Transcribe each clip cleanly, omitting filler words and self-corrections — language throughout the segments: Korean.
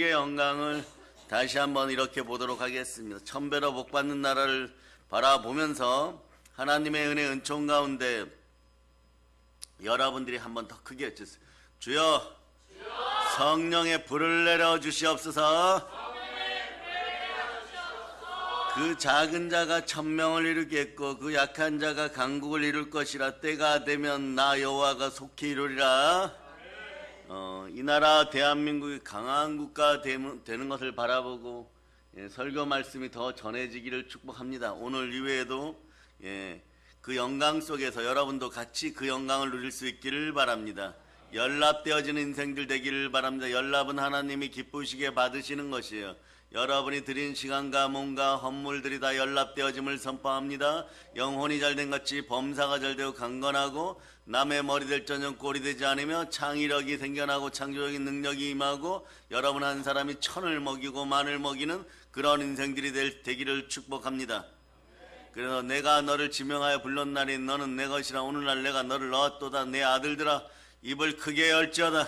의 영광을 다시 한번 이렇게 보도록 하겠습니다. 천배로 복받는 나라를 바라보면서 하나님의 은혜 은총 가운데 여러분들이 한번 더 크게 외쳤어요. 주여, 성령의 불을 내려 주시옵소서. 그 작은 자가 천명을 이루겠고 그 약한 자가 강국을 이룰 것이라. 때가 되면 나 여호와가 속히 이루리라. 이 나라 대한민국이 강한 국가 되는 것을 바라보고 설교 말씀이 더 전해지기를 축복합니다. 오늘 이외에도 그 영광 속에서 여러분도 같이 그 영광을 누릴 수 있기를 바랍니다. 연락되어지는 인생들 되기를 바랍니다. 연락은 하나님이 기쁘시게 받으시는 것이에요. 여러분이 드린 시간과 몸과 헌물들이 다 연락되어짐을 선포합니다. 영혼이 잘된 같이 범사가 잘되고 강건하고 남의 머리 될 전형 꼴이 되지 않으며 창의력이 생겨나고 창조적인 능력이 임하고 여러분 한 사람이 천을 먹이고 만을 먹이는 그런 인생들이 되기를 축복합니다. 그래서 내가 너를 지명하여 불렀나니 너는 내 것이라. 오늘날 내가 너를 넣었도다. 내 아들들아 입을 크게 열지어다.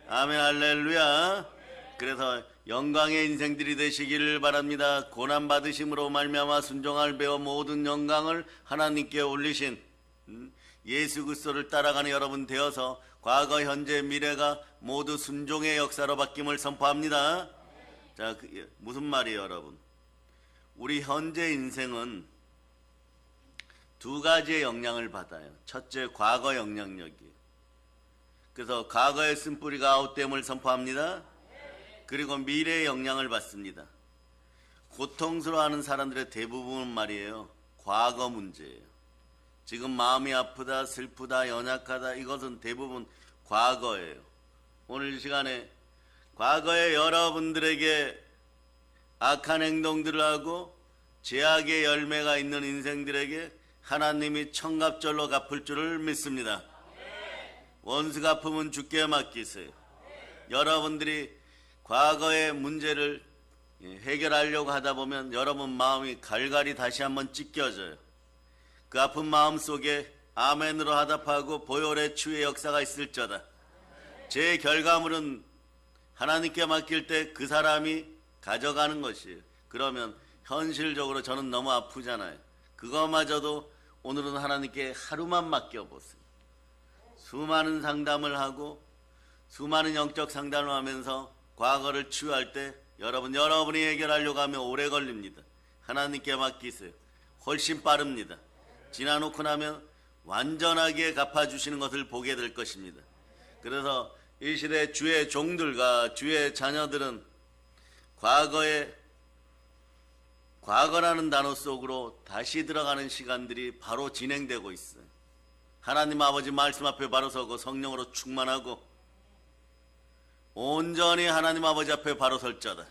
아멘 할렐루야. 그래서 영광의 인생들이 되시기를 바랍니다. 고난받으심으로 말미암아 순종할 배워 모든 영광을 하나님께 올리신 예수 그리스도를 따라가는 여러분 되어서 과거, 현재, 미래가 모두 순종의 역사로 바뀜을 선포합니다. 자, 무슨 말이에요, 여러분? 우리 현재 인생은 두 가지의 영향을 받아요. 첫째, 과거 영향력이에요. 그래서 과거의 쓴뿌리가 아웃됨을 선포합니다. 그리고 미래의 영향을 받습니다. 고통스러워하는 사람들의 대부분은 말이에요, 과거 문제예요. 지금 마음이 아프다, 슬프다, 연약하다, 이것은 대부분 과거예요. 오늘 이 시간에 과거에 여러분들에게 악한 행동들을 하고 죄악의 열매가 있는 인생들에게 하나님이 청갑절로 갚을 줄을 믿습니다. 원수 갚음은 주께 맡기세요. 여러분들이 과거의 문제를 해결하려고 하다 보면 여러분 마음이 갈갈이 다시 한번 찢겨져요. 그 아픈 마음 속에 아멘으로 화답하고 보혈의 치유의 역사가 있을저다. 제 결과물은 하나님께 맡길 때 그 사람이 가져가는 것이에요. 그러면 현실적으로 저는 너무 아프잖아요. 그거마저도 오늘은 하나님께 하루만 맡겨보세요. 수많은 상담을 하고 수많은 영적 상담을 하면서 과거를 치유할 때 여러분이 해결하려고 하면 오래 걸립니다. 하나님께 맡기세요. 훨씬 빠릅니다. 지나놓고 나면 완전하게 갚아주시는 것을 보게 될 것입니다. 그래서 이 시대 주의 종들과 주의 자녀들은 과거라는 단어 속으로 다시 들어가는 시간들이 바로 진행되고 있어요. 하나님 아버지 말씀 앞에 바로 서고 성령으로 충만하고 온전히 하나님 아버지 앞에 바로 설자다.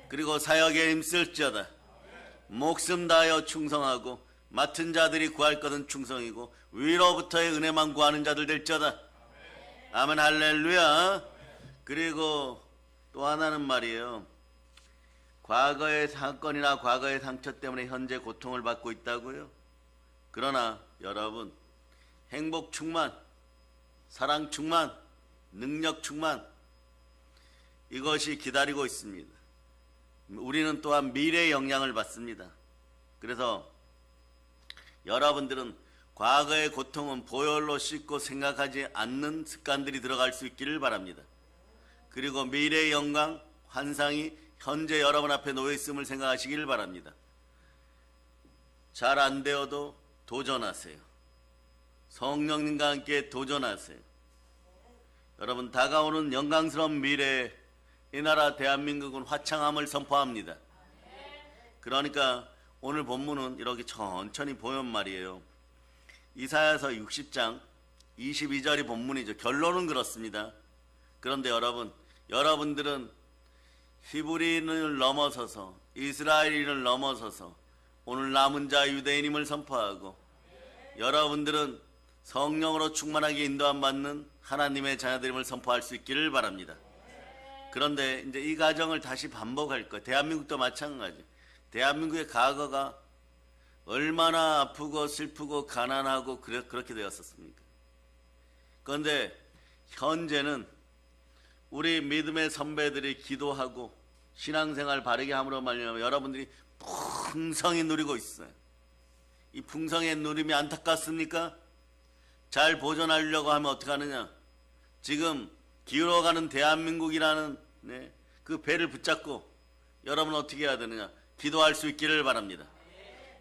그리고 사역에 힘쓸지어다. 목숨 다하여 충성하고 맡은 자들이 구할 것은 충성이고 위로부터의 은혜만 구하는 자들 될지어다. 아멘 할렐루야. 그리고 또 하나는 말이에요, 과거의 사건이나 과거의 상처 때문에 현재 고통을 받고 있다고요. 그러나 여러분, 행복 충만, 사랑 충만, 능력 충만, 이것이 기다리고 있습니다. 우리는 또한 미래의 영향을 받습니다. 그래서 여러분들은 과거의 고통은 보혈로 씻고 생각하지 않는 습관들이 들어갈 수 있기를 바랍니다. 그리고 미래의 영광, 환상이 현재 여러분 앞에 놓여 있음을 생각하시기를 바랍니다. 잘 안 되어도 도전하세요. 성령님과 함께 도전하세요. 여러분, 다가오는 영광스러운 미래에 이 나라 대한민국은 화창함을 선포합니다. 그러니까 오늘 본문은 이렇게 천천히 보면 말이에요, 이사야서 60장 22절이 본문이죠. 결론은 그렇습니다. 그런데 여러분들은 히브리인을 넘어서서 이스라엘인을 넘어서서 오늘 남은 자 유대인임을 선포하고 여러분들은 성령으로 충만하게 인도함 받는 하나님의 자녀들임을 선포할 수 있기를 바랍니다. 그런데 이제 이 과정을 다시 반복할 거예요. 대한민국도 마찬가지. 대한민국의 과거가 얼마나 아프고 슬프고 가난하고 그렇게 되었었습니까? 그런데 현재는 우리 믿음의 선배들이 기도하고 신앙생활 바르게 함으로 말미암아 여러분들이 풍성히 누리고 있어요. 이 풍성의 누림이 안타깝습니까? 잘 보존하려고 하면 어떻게 하느냐? 지금 기울어가는 대한민국이라는 그 배를 붙잡고 여러분 어떻게 해야 되느냐? 기도할 수 있기를 바랍니다.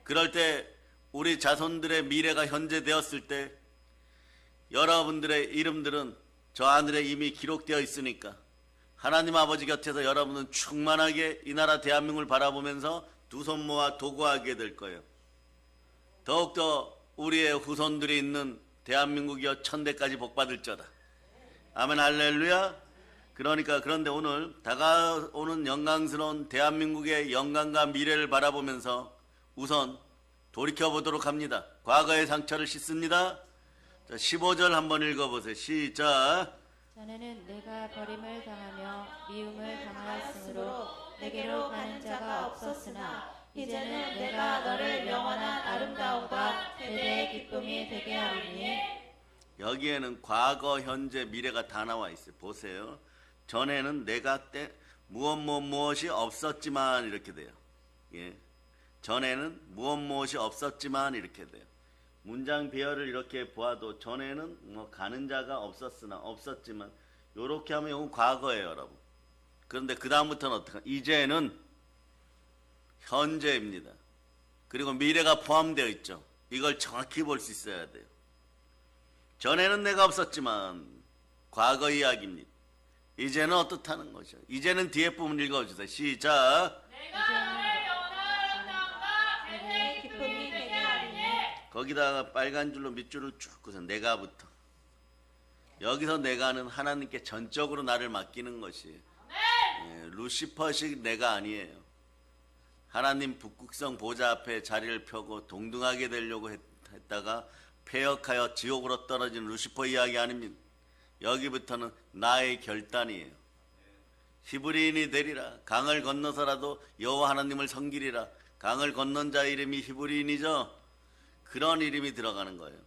그럴 때 우리 자손들의 미래가 현재 되었을 때 여러분들의 이름들은 저 하늘에 이미 기록되어 있으니까 하나님 아버지 곁에서 여러분은 충만하게 이 나라 대한민국을 바라보면서 두 손 모아 도구하게 될 거예요. 더욱더 우리의 후손들이 있는 대한민국이여 천대까지 복받을저다. 아멘 할렐루야. 그런데 오늘 다가오는 영광스러운 대한민국의 영광과 미래를 바라보면서 우선 돌이켜보도록 합니다. 과거의 상처를 씻습니다. 자, 15절 한번 읽어보세요. 시작. 자네는 내가 버림을 당하며 미움을 당하였으므로 내게로 가는 자가 없었으나 이제는 내가 너를 영원한 아름다움과 대대의 기쁨이 되게 하리니. 여기에는 과거, 현재, 미래가 다 나와 있어요. 보세요. 전에는 내가 때 무엇이 없었지만 이렇게 돼요. 예. 전에는 무엇이 없었지만 이렇게 돼요. 문장 배열을 이렇게 보아도 전에는 뭐 가는 자가 없었지만 이렇게 하면 이건 과거예요, 여러분. 그런데 그 다음부터는 어떻게? 이제는 현재입니다. 그리고 미래가 포함되어 있죠. 이걸 정확히 볼 수 있어야 돼요. 전에는 내가 없었지만 과거 이야기입니다. 이제는 어떻다는 거죠? 이제는 뒤에 부분 읽어주세요. 시작. 내가 너를 영원한 아름다움과 대대의 기쁨이 되게 하리니. 거기다가 빨간 줄로 밑줄을 쭉 그어서 내가부터. 여기서 내가는 하나님께 전적으로 나를 맡기는 것이에요. 예, 루시퍼식 내가 아니에요. 하나님 북극성 보좌 앞에 자리를 펴고 동등하게 되려고 했다가 폐역하여 지옥으로 떨어진 루시퍼 이야기 아닙니다. 여기부터는 나의 결단이에요. 히브리인이 되리라. 강을 건너서라도 여호와 하나님을 섬기리라. 강을 건넌 자 이름이 히브리인이죠. 그런 이름이 들어가는 거예요.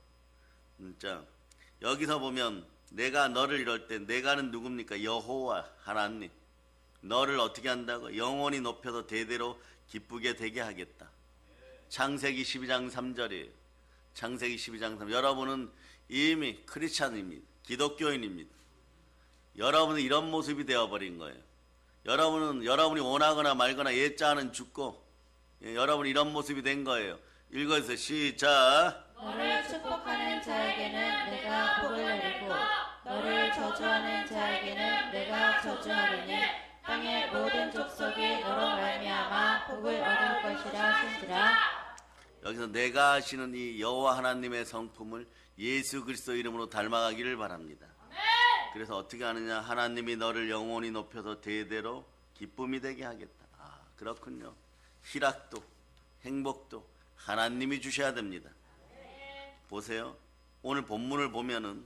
자, 여기서 보면 내가 너를 이럴 때 내가는 누굽니까? 여호와 하나님. 너를 어떻게 한다고? 영원히 높여서 대대로 기쁘게 되게 하겠다. 창세기 12장 3절이에요. 창세기 12장 3절. 여러분은 이미 크리스찬입니다. 기독교인입니다. 여러분은 이런 모습이 되어버린 거예요. 여러분이 원하거나 말거나 예자는 죽고 여러분이 이런 모습이 된 거예요. 읽어주세요. 시작. 너를 축복하는 자에게는 내가 복을 내리고 너를 저주하는 자에게는 내가 저주하리니 땅의 모든 족속이 너로 말미암아 복을 얻을 것이라 하신지라. 여기서 내가 하시는 이 여호와 하나님의 성품을 예수 그리스도 이름으로 닮아가기를 바랍니다. 그래서 어떻게 하느냐? 하나님이 너를 영원히 높여서 대대로 기쁨이 되게 하겠다. 아, 그렇군요. 희락도 행복도 하나님이 주셔야 됩니다. 보세요. 오늘 본문을 보면은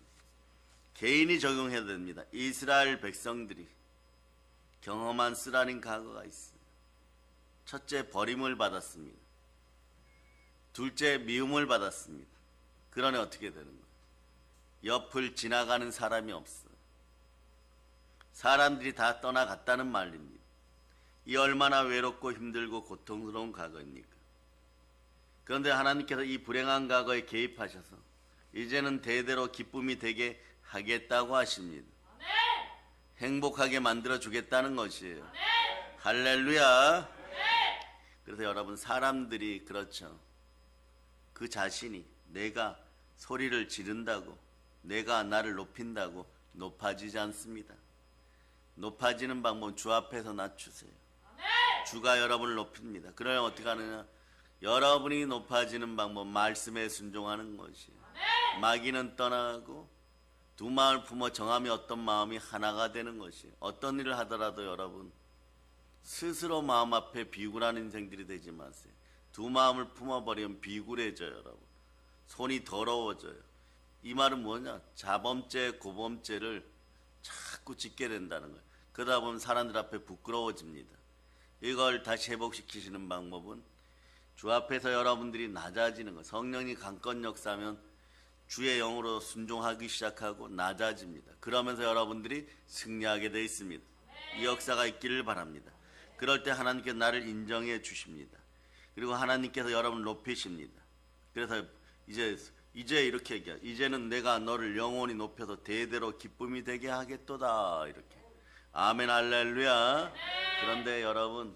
개인이 적용해야 됩니다. 이스라엘 백성들이 경험한 쓰라린 과거가 있어요. 첫째, 버림을 받았습니다. 둘째, 미움을 받았습니다. 그러니 어떻게 되는 거예요? 옆을 지나가는 사람이 없어요. 사람들이 다 떠나갔다는 말입니다. 이 얼마나 외롭고 힘들고 고통스러운 과거입니까? 그런데 하나님께서 이 불행한 과거에 개입하셔서 이제는 대대로 기쁨이 되게 하겠다고 하십니다. 행복하게 만들어 주겠다는 것이에요. 할렐루야. 그래서 여러분, 사람들이 그렇죠. 그 자신이 내가 소리를 지른다고, 내가 나를 높인다고 높아지지 않습니다. 높아지는 방법은 주 앞에서 낮추세요. 주가 여러분을 높입니다. 그러면 어떻게 하느냐? 여러분이 높아지는 방법, 말씀에 순종하는 것이에요. 마귀는 떠나가고 두 마음을 품어 정함이 어떤 마음이 하나가 되는 것이에요. 어떤 일을 하더라도 여러분 스스로 마음 앞에 비굴한 인생들이 되지 마세요. 두 마음을 품어버리면 비굴해져요. 여러분 손이 더러워져요. 이 말은 뭐냐? 자범죄, 고범죄를 자꾸 짓게 된다는 거예요. 그러다 보면 사람들 앞에 부끄러워집니다. 이걸 다시 회복시키시는 방법은 주 앞에서 여러분들이 낮아지는 거. 성령이 강권 역사하면 주의 영으로 순종하기 시작하고 낮아집니다. 그러면서 여러분들이 승리하게 되어 있습니다. 이 역사가 있기를 바랍니다. 그럴 때 하나님께서 나를 인정해 주십니다. 그리고 하나님께서 여러분을 높이십니다. 그래서 이제 이렇게 얘기해요. 이제는 내가 너를 영원히 높여서 대대로 기쁨이 되게 하겠도다. 이렇게. 아멘 할렐루야. 그런데 여러분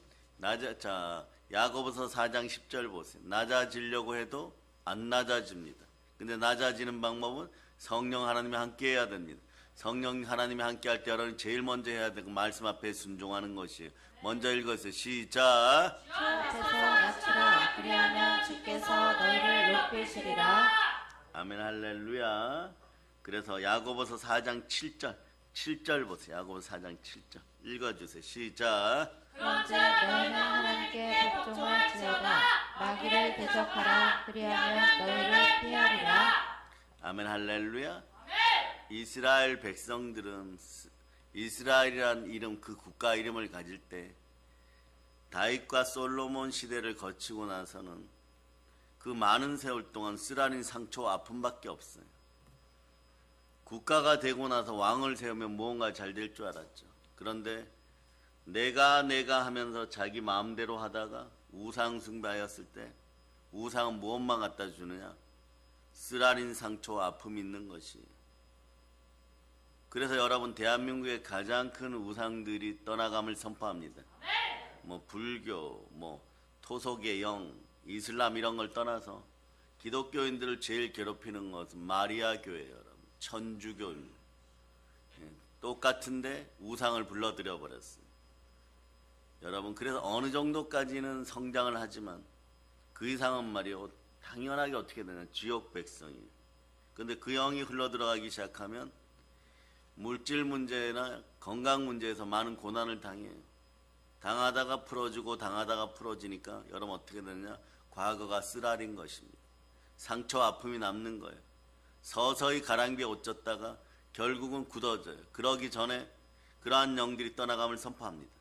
야고보서 4장 10절 보세요. 낮아지려고 해도 안 낮아집니다. 근데 낮아지는 방법은 성령 하나님이 함께 해야 됩니다. 성령 하나님이 함께 할 때 여러분 제일 먼저 해야 되고 말씀 앞에 순종하는 것이에요. 먼저 읽었어요. 시작. 주 앞에서 낮추라. 그리하면 주께서 너희를 높이시리라. 아멘 할렐루야. 그래서 야고보서 4장 7절 보세요. 야고보서 4장 7절 읽어주세요. 시작. 그런즉 너희는 하나님께 복종할지어다. 마귀를 대적하라. 그리하면 너희를 피하리라. 아멘 할렐루야. 이스라엘 백성들은 이스라엘이라는 이름, 그 국가 이름을 가질 때 다윗과 솔로몬 시대를 거치고 나서는 그 많은 세월 동안 쓰라린 상처와 아픔밖에 없어요. 국가가 되고 나서 왕을 세우면 무언가 잘 될 줄 알았죠. 그런데 내가 하면서 자기 마음대로 하다가 우상 숭배하였을 때 우상은 무엇만 갖다 주느냐? 쓰라린 상처와 아픔이 있는 것이에요. 그래서 여러분 대한민국의 가장 큰 우상들이 떠나감을 선포합니다. 뭐 불교, 뭐 토속의 영, 이슬람 이런 걸 떠나서 기독교인들을 제일 괴롭히는 것은 마리아 교회예요. 여러분. 천주교입니다. 똑같은데 우상을 불러들여 버렸어요. 여러분 그래서 어느 정도까지는 성장을 하지만 그 이상은 말이요 당연하게 어떻게 되냐 지옥 백성이에요. 근데 그 영이 흘러들어가기 시작하면 물질 문제나 건강 문제에서 많은 고난을 당해요. 당하다가 풀어지고 당하다가 풀어지니까 여러분 어떻게 되느냐 과거가 쓰라린 것입니다. 상처 아픔이 남는 거예요. 서서히 가랑비에 옷 젖다가 결국은 굳어져요. 그러기 전에 그러한 영들이 떠나감을 선포합니다.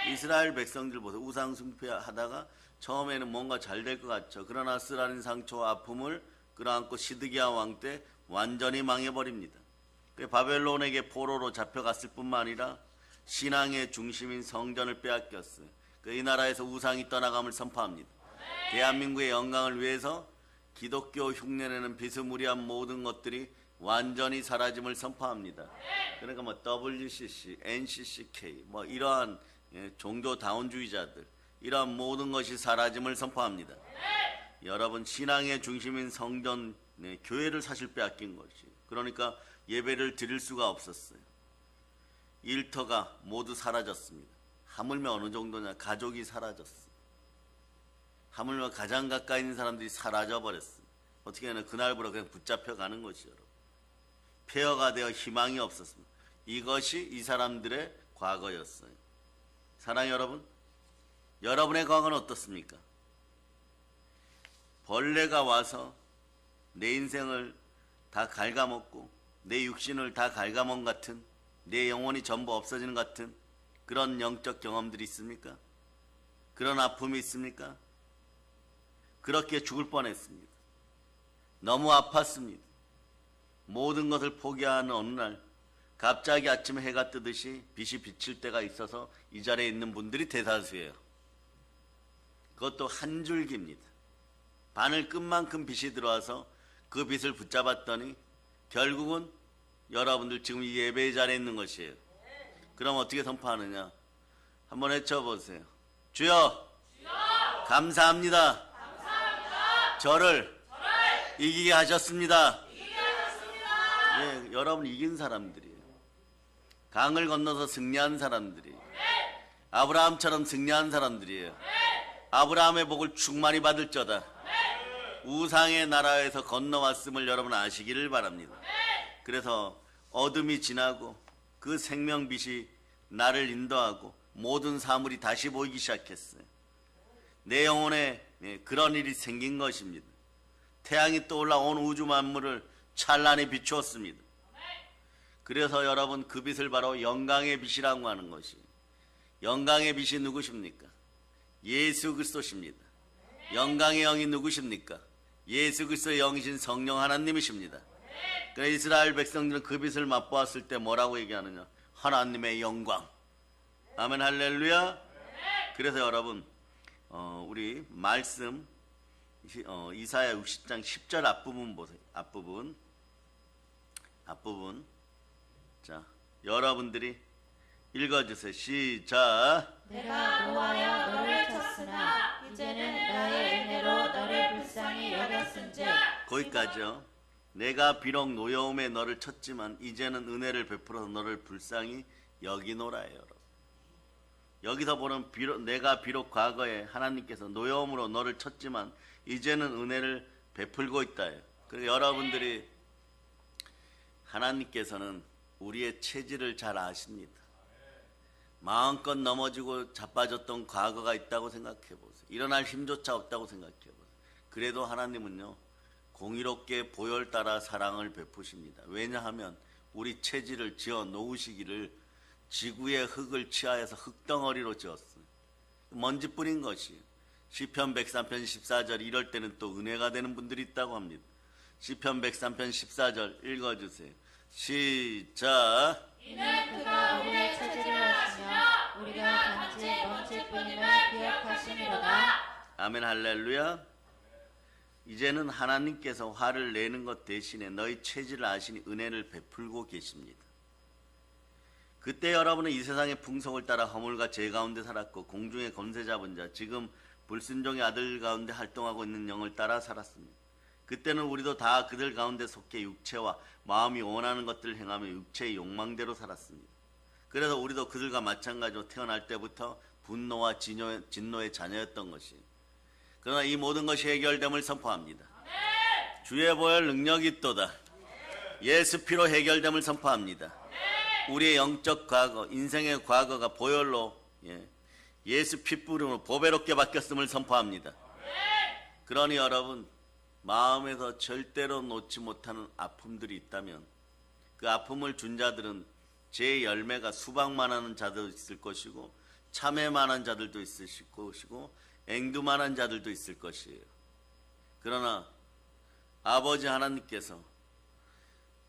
이스라엘 백성들 보세요. 우상 숭배하다가 처음에는 뭔가 잘 될 것 같죠. 그러나 쓰라린 상처와 아픔을 끌어안고 시드기야 왕 때 완전히 망해버립니다. 바벨론에게 포로로 잡혀갔을 뿐만 아니라 신앙의 중심인 성전을 빼앗겼어요. 이 나라에서 우상이 떠나감을 선포합니다. 대한민국의 영광을 위해서 기독교 흉내내는 비스무리한 모든 것들이 완전히 사라짐을 선포합니다. 그러니까 뭐 WCC, NCCK 뭐 이러한 종교 다운주의자들 이러한 모든 것이 사라짐을 선포합니다. 여러분 신앙의 중심인 성전 교회를 사실 빼앗긴 것이 그러니까 예배를 드릴 수가 없었어요. 일터가 모두 사라졌습니다. 하물며 어느 정도냐 가족이 사라졌어요. 하물며 가장 가까이 있는 사람들이 사라져버렸어요. 어떻게 하냐 그날부터 그냥 붙잡혀가는 것이요. 폐허가 되어 희망이 없었습니다. 이것이 이 사람들의 과거였어요. 사랑하는 여러분, 여러분의 과거는 어떻습니까? 벌레가 와서 내 인생을 다 갉아먹고 내 육신을 다 갉아먹은 같은 내 영혼이 전부 없어지는 같은 그런 영적 경험들이 있습니까? 그런 아픔이 있습니까? 그렇게 죽을 뻔했습니다. 너무 아팠습니다. 모든 것을 포기하는 어느 날 갑자기 아침에 해가 뜨듯이 빛이 비칠 때가 있어서 이 자리에 있는 분들이 대다수예요. 그것도 한 줄기입니다. 바늘끝만큼 빛이 들어와서 그 빛을 붙잡았더니 결국은 여러분들 지금 이 예배의 자리에 있는 것이에요. 그럼 어떻게 선포하느냐? 한번 외쳐보세요. 주여, 감사합니다. 저를 이기게 하셨습니다. 예, 여러분 이긴 사람들이에요. 강을 건너서 승리한 사람들이에요. 아브라함처럼 승리한 사람들이에요. 아브라함의 복을 충만히 받을 자다. 우상의 나라에서 건너왔음을 여러분 아시기를 바랍니다. 그래서 어둠이 지나고 그 생명빛이 나를 인도하고 모든 사물이 다시 보이기 시작했어요. 내 영혼에 그런 일이 생긴 것입니다. 태양이 떠올라 온 우주 만물을 찬란히 비추었습니다. 그래서 여러분 그 빛을 바로 영광의 빛이라고 하는 것이 영광의 빛이 누구십니까? 예수 그리스도십니다. 영광의 영이 누구십니까? 예수 그리스도의 영이신 성령 하나님이십니다. 그래 이스라엘 백성들은 그 빛을 맛보았을 때 뭐라고 얘기하느냐? 하나님의 영광. 아멘 할렐루야. 그래서 여러분 우리 말씀 이사야 60장 10절 앞부분 보세요. 앞부분. 자, 여러분들이 읽어주세요. 시작. 내가 노하여 너를 쳤으나 이제는 나의 은혜로 너를 불쌍히 여겼은즉. 거기까지요. 내가 비록 노여움에 너를 쳤지만 이제는 은혜를 베풀어서 너를 불쌍히 여기노라예요. 여러분. 여기서 보는 내가 비록 과거에 하나님께서 노여움으로 너를 쳤지만 이제는 은혜를 베풀고 있다예요. 그래서 여러분들이 하나님께서는 우리의 체질을 잘 아십니다. 마음껏 넘어지고 자빠졌던 과거가 있다고 생각해 보세요. 일어날 힘조차 없다고 생각해 보세요. 그래도 하나님은요 공의롭게 보혈 따라 사랑을 베푸십니다. 왜냐하면 우리 체질을 지어 놓으시기를 지구의 흙을 취하여서 흙덩어리로 지었어요. 먼지 뿌린 것이. 시편 103편 14절 이럴 때는 또 은혜가 되는 분들이 있다고 합니다. 시편 103편 14절 읽어주세요. 시작. 이는 그가 우리의 체질을 아시며 우리가 단지 먼지뿐임을 기억하시미로다. 아멘 할렐루야. 이제는 하나님께서 화를 내는 것 대신에 너희 체질을 아시니 은혜를 베풀고 계십니다. 그때 여러분은 이 세상의 풍속을 따라 허물과 죄 가운데 살았고 공중의 권세 잡은 자 지금 불순종의 아들 가운데 활동하고 있는 영을 따라 살았습니다. 그때는 우리도 다 그들 가운데 속해 육체와 마음이 원하는 것들을 행하며 육체의 욕망대로 살았습니다. 그래서 우리도 그들과 마찬가지로 태어날 때부터 분노와 진노의 자녀였던 것이. 그러나 이 모든 것이 해결됨을 선포합니다. 주의 보혈 능력이 있도다. 예수 피로 해결됨을 선포합니다. 우리의 영적 과거, 인생의 과거가 보혈로 예수 피 뿌림으로 보배롭게 바뀌었음을 선포합니다. 그러니 여러분 마음에서 절대로 놓지 못하는 아픔들이 있다면 그 아픔을 준 자들은 제 열매가 수박만한 자도 있을 것이고 참외만한 자들도 있을 것이고 앵두만한 자들도 있을 것이에요. 그러나 아버지 하나님께서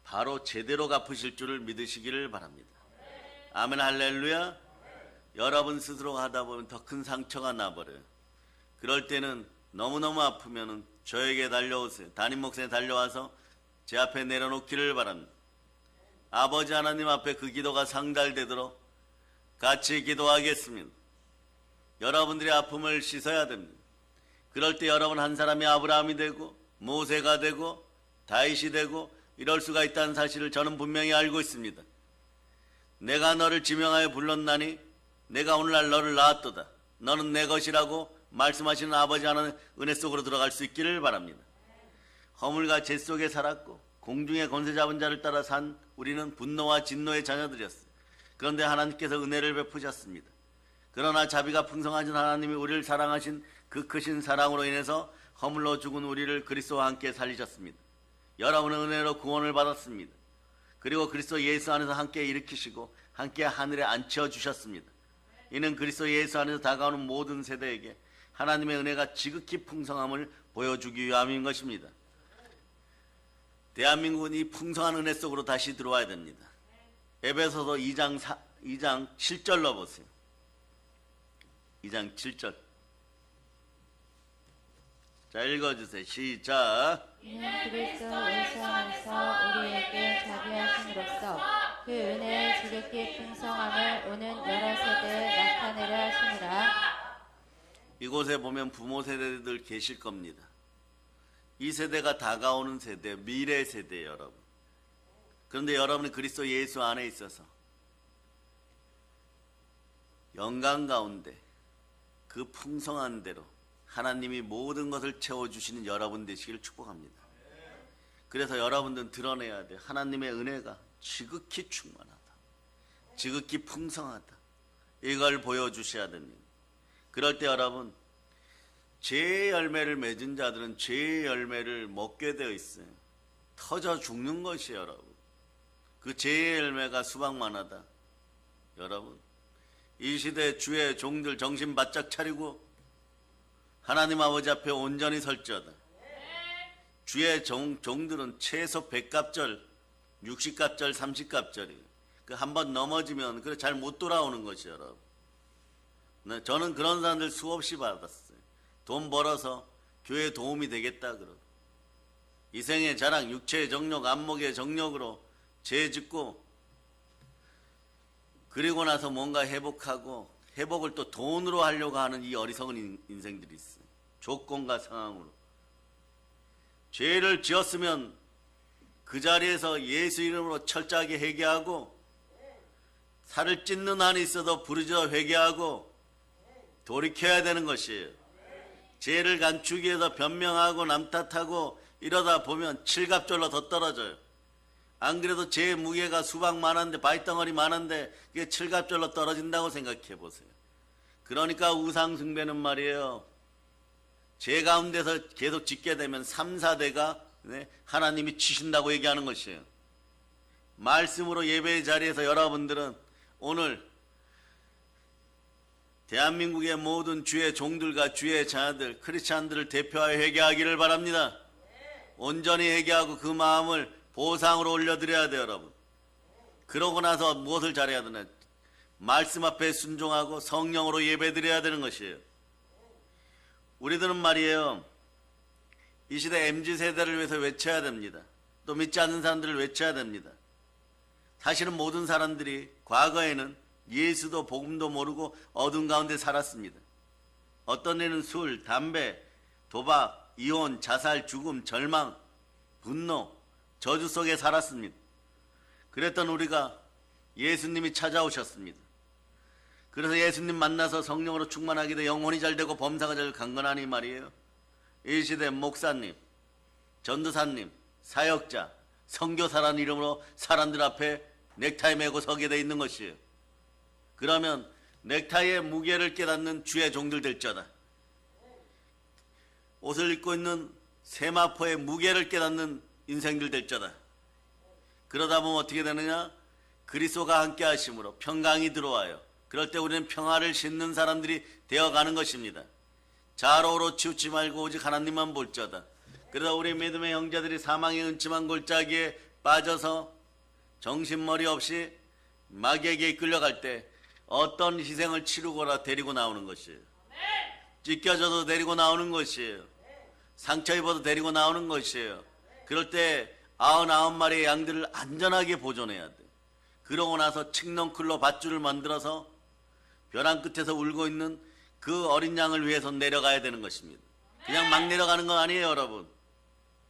바로 제대로 갚으실 줄을 믿으시기를 바랍니다. 아멘 할렐루야. 여러분 스스로 하다 보면 더 큰 상처가 나버려요. 그럴 때는 너무너무 아프면은 저에게 달려오세요. 담임 목사님 달려와서 제 앞에 내려놓기를 바랍니다. 아버지 하나님 앞에 그 기도가 상달되도록 같이 기도하겠습니다. 여러분들의 아픔을 씻어야 됩니다. 그럴 때 여러분 한 사람이 아브라함이 되고 모세가 되고 다윗이 되고 이럴 수가 있다는 사실을 저는 분명히 알고 있습니다. 내가 너를 지명하여 불렀나니 내가 오늘날 너를 낳았도다. 너는 내 것이라고 말씀하시는 아버지 하나님의 은혜 속으로 들어갈 수 있기를 바랍니다. 허물과 죄 속에 살았고 공중의 권세 잡은 자를 따라 산 우리는 분노와 진노의 자녀들이었어요. 그런데 하나님께서 은혜를 베푸셨습니다. 그러나 자비가 풍성하신 하나님이 우리를 사랑하신 그 크신 사랑으로 인해서 허물로 죽은 우리를 그리스도와 함께 살리셨습니다. 여러분은 은혜로 구원을 받았습니다. 그리고 그리스도 예수 안에서 함께 일으키시고 함께 하늘에 앉혀주셨습니다. 이는 그리스도 예수 안에서 다가오는 모든 세대에게 하나님의 은혜가 지극히 풍성함을 보여주기 위함인 것입니다. 대한민국은 이 풍성한 은혜 속으로 다시 들어와야 됩니다. 에베소서 2장 7절로 보세요. 2장 7절. 자 읽어주세요. 시작. 이는 그리스도 예수 안에서 우리에게 자비하심으로써 그 은혜의 지극히 풍성함을 오는 여러 세대에 나타내려 하시니라. 이곳에 보면 부모 세대들 계실 겁니다. 이 세대가 다가오는 세대, 미래 세대 여러분. 그런데 여러분이 그리스도 예수 안에 있어서 영광 가운데 그 풍성한 대로 하나님이 모든 것을 채워주시는 여러분 되시기를 축복합니다. 그래서 여러분들은 드러내야 돼. 하나님의 은혜가 지극히 충만하다. 지극히 풍성하다. 이걸 보여주셔야 됩니다. 그럴 때 여러분 죄의 열매를 맺은 자들은 죄의 열매를 먹게 되어 있어요. 터져 죽는 것이에요. 여러분. 그 죄의 열매가 수박만하다. 여러분 이 시대 주의 종들 정신 바짝 차리고 하나님 아버지 앞에 온전히 설지어다. 주의 종들은 최소 100갑절 60갑절, 30갑절이에요. 그 한번 넘어지면 그래 잘 못 돌아오는 것이요, 여러분. 네, 저는 그런 사람들 수없이 받았어요. 돈 벌어서 교회에 도움이 되겠다 그러고. 이생의 자랑, 육체의 정욕, 안목의 정욕으로 죄 짓고 그리고 나서 뭔가 회복하고 회복을 또 돈으로 하려고 하는 이 어리석은 인생들이 있어요. 조건과 상황으로. 죄를 지었으면 그 자리에서 예수 이름으로 철저하게 회개하고 살을 찢는 한이 있어도 부르짖어 회개하고 돌이켜야 되는 것이에요. 죄를 감추기 위해서 변명하고 남 탓하고 이러다 보면 칠갑절로 더 떨어져요. 안 그래도 죄의 무게가 수박 많은데 바위덩어리 많은데 그게 칠갑절로 떨어진다고 생각해 보세요. 그러니까 우상숭배는 말이에요. 죄 가운데서 계속 짓게 되면 3, 4대가 하나님이 치신다고 얘기하는 것이에요. 말씀으로 예배의 자리에서 여러분들은 오늘 대한민국의 모든 주의 종들과 주의 자녀들, 크리스찬들을 대표하여 회개하기를 바랍니다. 온전히 회개하고 그 마음을 보상으로 올려드려야 돼요, 여러분. 그러고 나서 무엇을 잘해야 되나? 말씀 앞에 순종하고 성령으로 예배드려야 되는 것이에요. 우리들은 말이에요, 이 시대 MZ세대를 위해서 외쳐야 됩니다. 또 믿지 않는 사람들을 외쳐야 됩니다. 사실은 모든 사람들이 과거에는 예수도 복음도 모르고 어둠 가운데 살았습니다. 어떤 애는 술, 담배, 도박, 이혼, 자살, 죽음, 절망, 분노, 저주 속에 살았습니다. 그랬던 우리가 예수님이 찾아오셨습니다. 그래서 예수님 만나서 성령으로 충만하게 돼 영혼이 잘되고 범사가 잘 강건하니 말이에요. 이 시대 목사님, 전도사님, 사역자, 선교사라는 이름으로 사람들 앞에 넥타이 메고 서게 돼 있는 것이에요. 그러면 넥타이의 무게를 깨닫는 주의 종들 될자다. 옷을 입고 있는 세마포의 무게를 깨닫는 인생들 될자다. 그러다 보면 어떻게 되느냐? 그리스도가 함께 하심으로 평강이 들어와요. 그럴 때 우리는 평화를 싣는 사람들이 되어가는 것입니다. 좌로우로 치우치 말고 오직 하나님만 볼자다. 그러다 우리 믿음의 형제들이 사망의 은침한 골짜기에 빠져서 정신머리 없이 마귀에게 이끌려갈 때 어떤 희생을 치르거나 데리고 나오는 것이에요. 찢겨져도 데리고 나오는 것이에요. 상처 입어도 데리고 나오는 것이에요. 그럴 때 99마리의 양들을 안전하게 보존해야 돼. 그러고 나서 칡넝쿨로 밧줄을 만들어서 벼랑 끝에서 울고 있는 그 어린 양을 위해서 내려가야 되는 것입니다. 그냥 막 내려가는 건 아니에요, 여러분.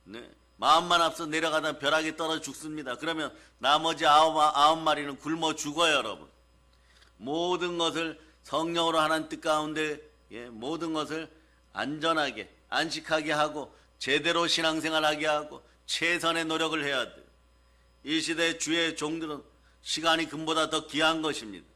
네. 마음만 앞서 내려가다 벼락이 떨어져 죽습니다. 그러면 나머지 99마리는 굶어 죽어요, 여러분. 모든 것을 성령으로 하나님 뜻 가운데 모든 것을 안전하게 안식하게 하고 제대로 신앙생활하게 하고 최선의 노력을 해야 돼요. 이 시대의 주의 종들은 시간이 금보다 더 귀한 것입니다.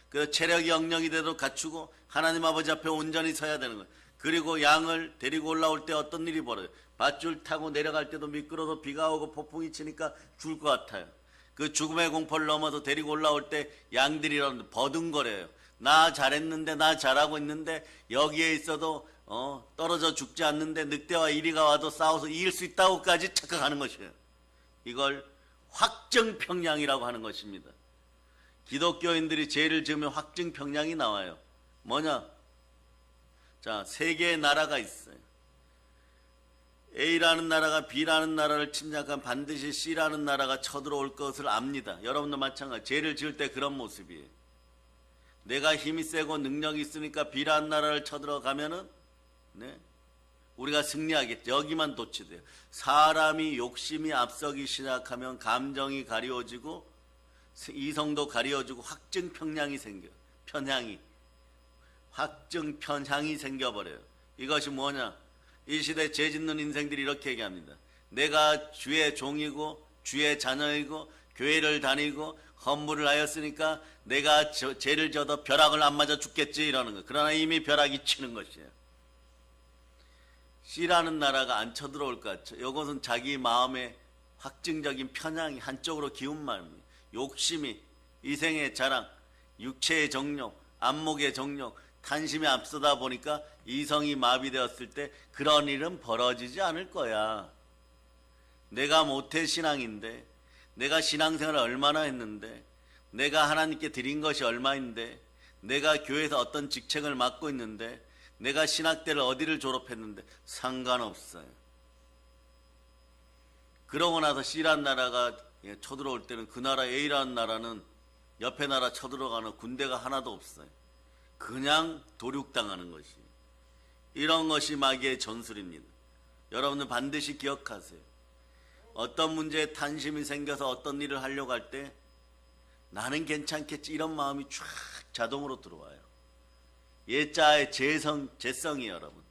그래서 체력이 영령이 되도록 갖추고 하나님 아버지 앞에 온전히 서야 되는 거예요. 그리고 양을 데리고 올라올 때 어떤 일이 벌어요? 밧줄 타고 내려갈 때도 미끄러워서 비가 오고 폭풍이 치니까 죽을 것 같아요. 그 죽음의 공포를 넘어서 데리고 올라올 때 양들이라는 버둥거려요. 나 잘했는데, 나 잘하고 있는데 여기에 있어도 떨어져 죽지 않는데 늑대와 이리가 와도 싸워서 이길 수 있다고까지 착각하는 것이에요. 이걸 확정평양이라고 하는 것입니다. 기독교인들이 죄를 지으면 확정평양이 나와요. 뭐냐? 자, 세 개의 나라가 있어요. A라는 나라가 B라는 나라를 침략하면 반드시 C라는 나라가 쳐들어올 것을 압니다. 여러분도 마찬가지. 죄를 지을 때 그런 모습이에요. 내가 힘이 세고 능력이 있으니까 B라는 나라를 쳐들어가면은 우리가 승리하겠죠. 여기만 도취돼요. 사람이 욕심이 앞서기 시작하면 감정이 가리워지고 이성도 가리워지고 확증편향이 생겨요. 확증편향이 생겨버려요. 이것이 뭐냐? 이 시대 죄 짓는 인생들이 이렇게 얘기합니다. 내가 주의 종이고 주의 자녀이고 교회를 다니고 헌물을 하였으니까 내가 죄를 져도 벼락을 안 맞아 죽겠지 이러는 거예요. 그러나 이미 벼락이 치는 것이에요. C라는 나라가 안 쳐들어올 것 같죠. 이것은 자기 마음의 확증적인 편향이 한쪽으로 기운 마음이에요. 욕심이, 이생의 자랑, 육체의 정욕, 안목의 정욕, 탄심이 앞서다 보니까 이성이 마비되었을 때 그런 일은 벌어지지 않을 거야. 내가 모태신앙인데 내가 신앙생활을 얼마나 했는데, 내가 하나님께 드린 것이 얼마인데, 내가 교회에서 어떤 직책을 맡고 있는데, 내가 신학대를 어디를 졸업했는데 상관없어요. 그러고 나서 C라는 나라가 쳐들어올 때는 그 나라 A라는 나라는 옆에 나라 쳐들어가는 군대가 하나도 없어요. 그냥 도륙당하는 것이. 이런 것이 마귀의 전술입니다. 여러분들 반드시 기억하세요. 어떤 문제에 탄심이 생겨서 어떤 일을 하려고 할 때 나는 괜찮겠지 이런 마음이 쫙 자동으로 들어와요. 예자의 재성이 여러분.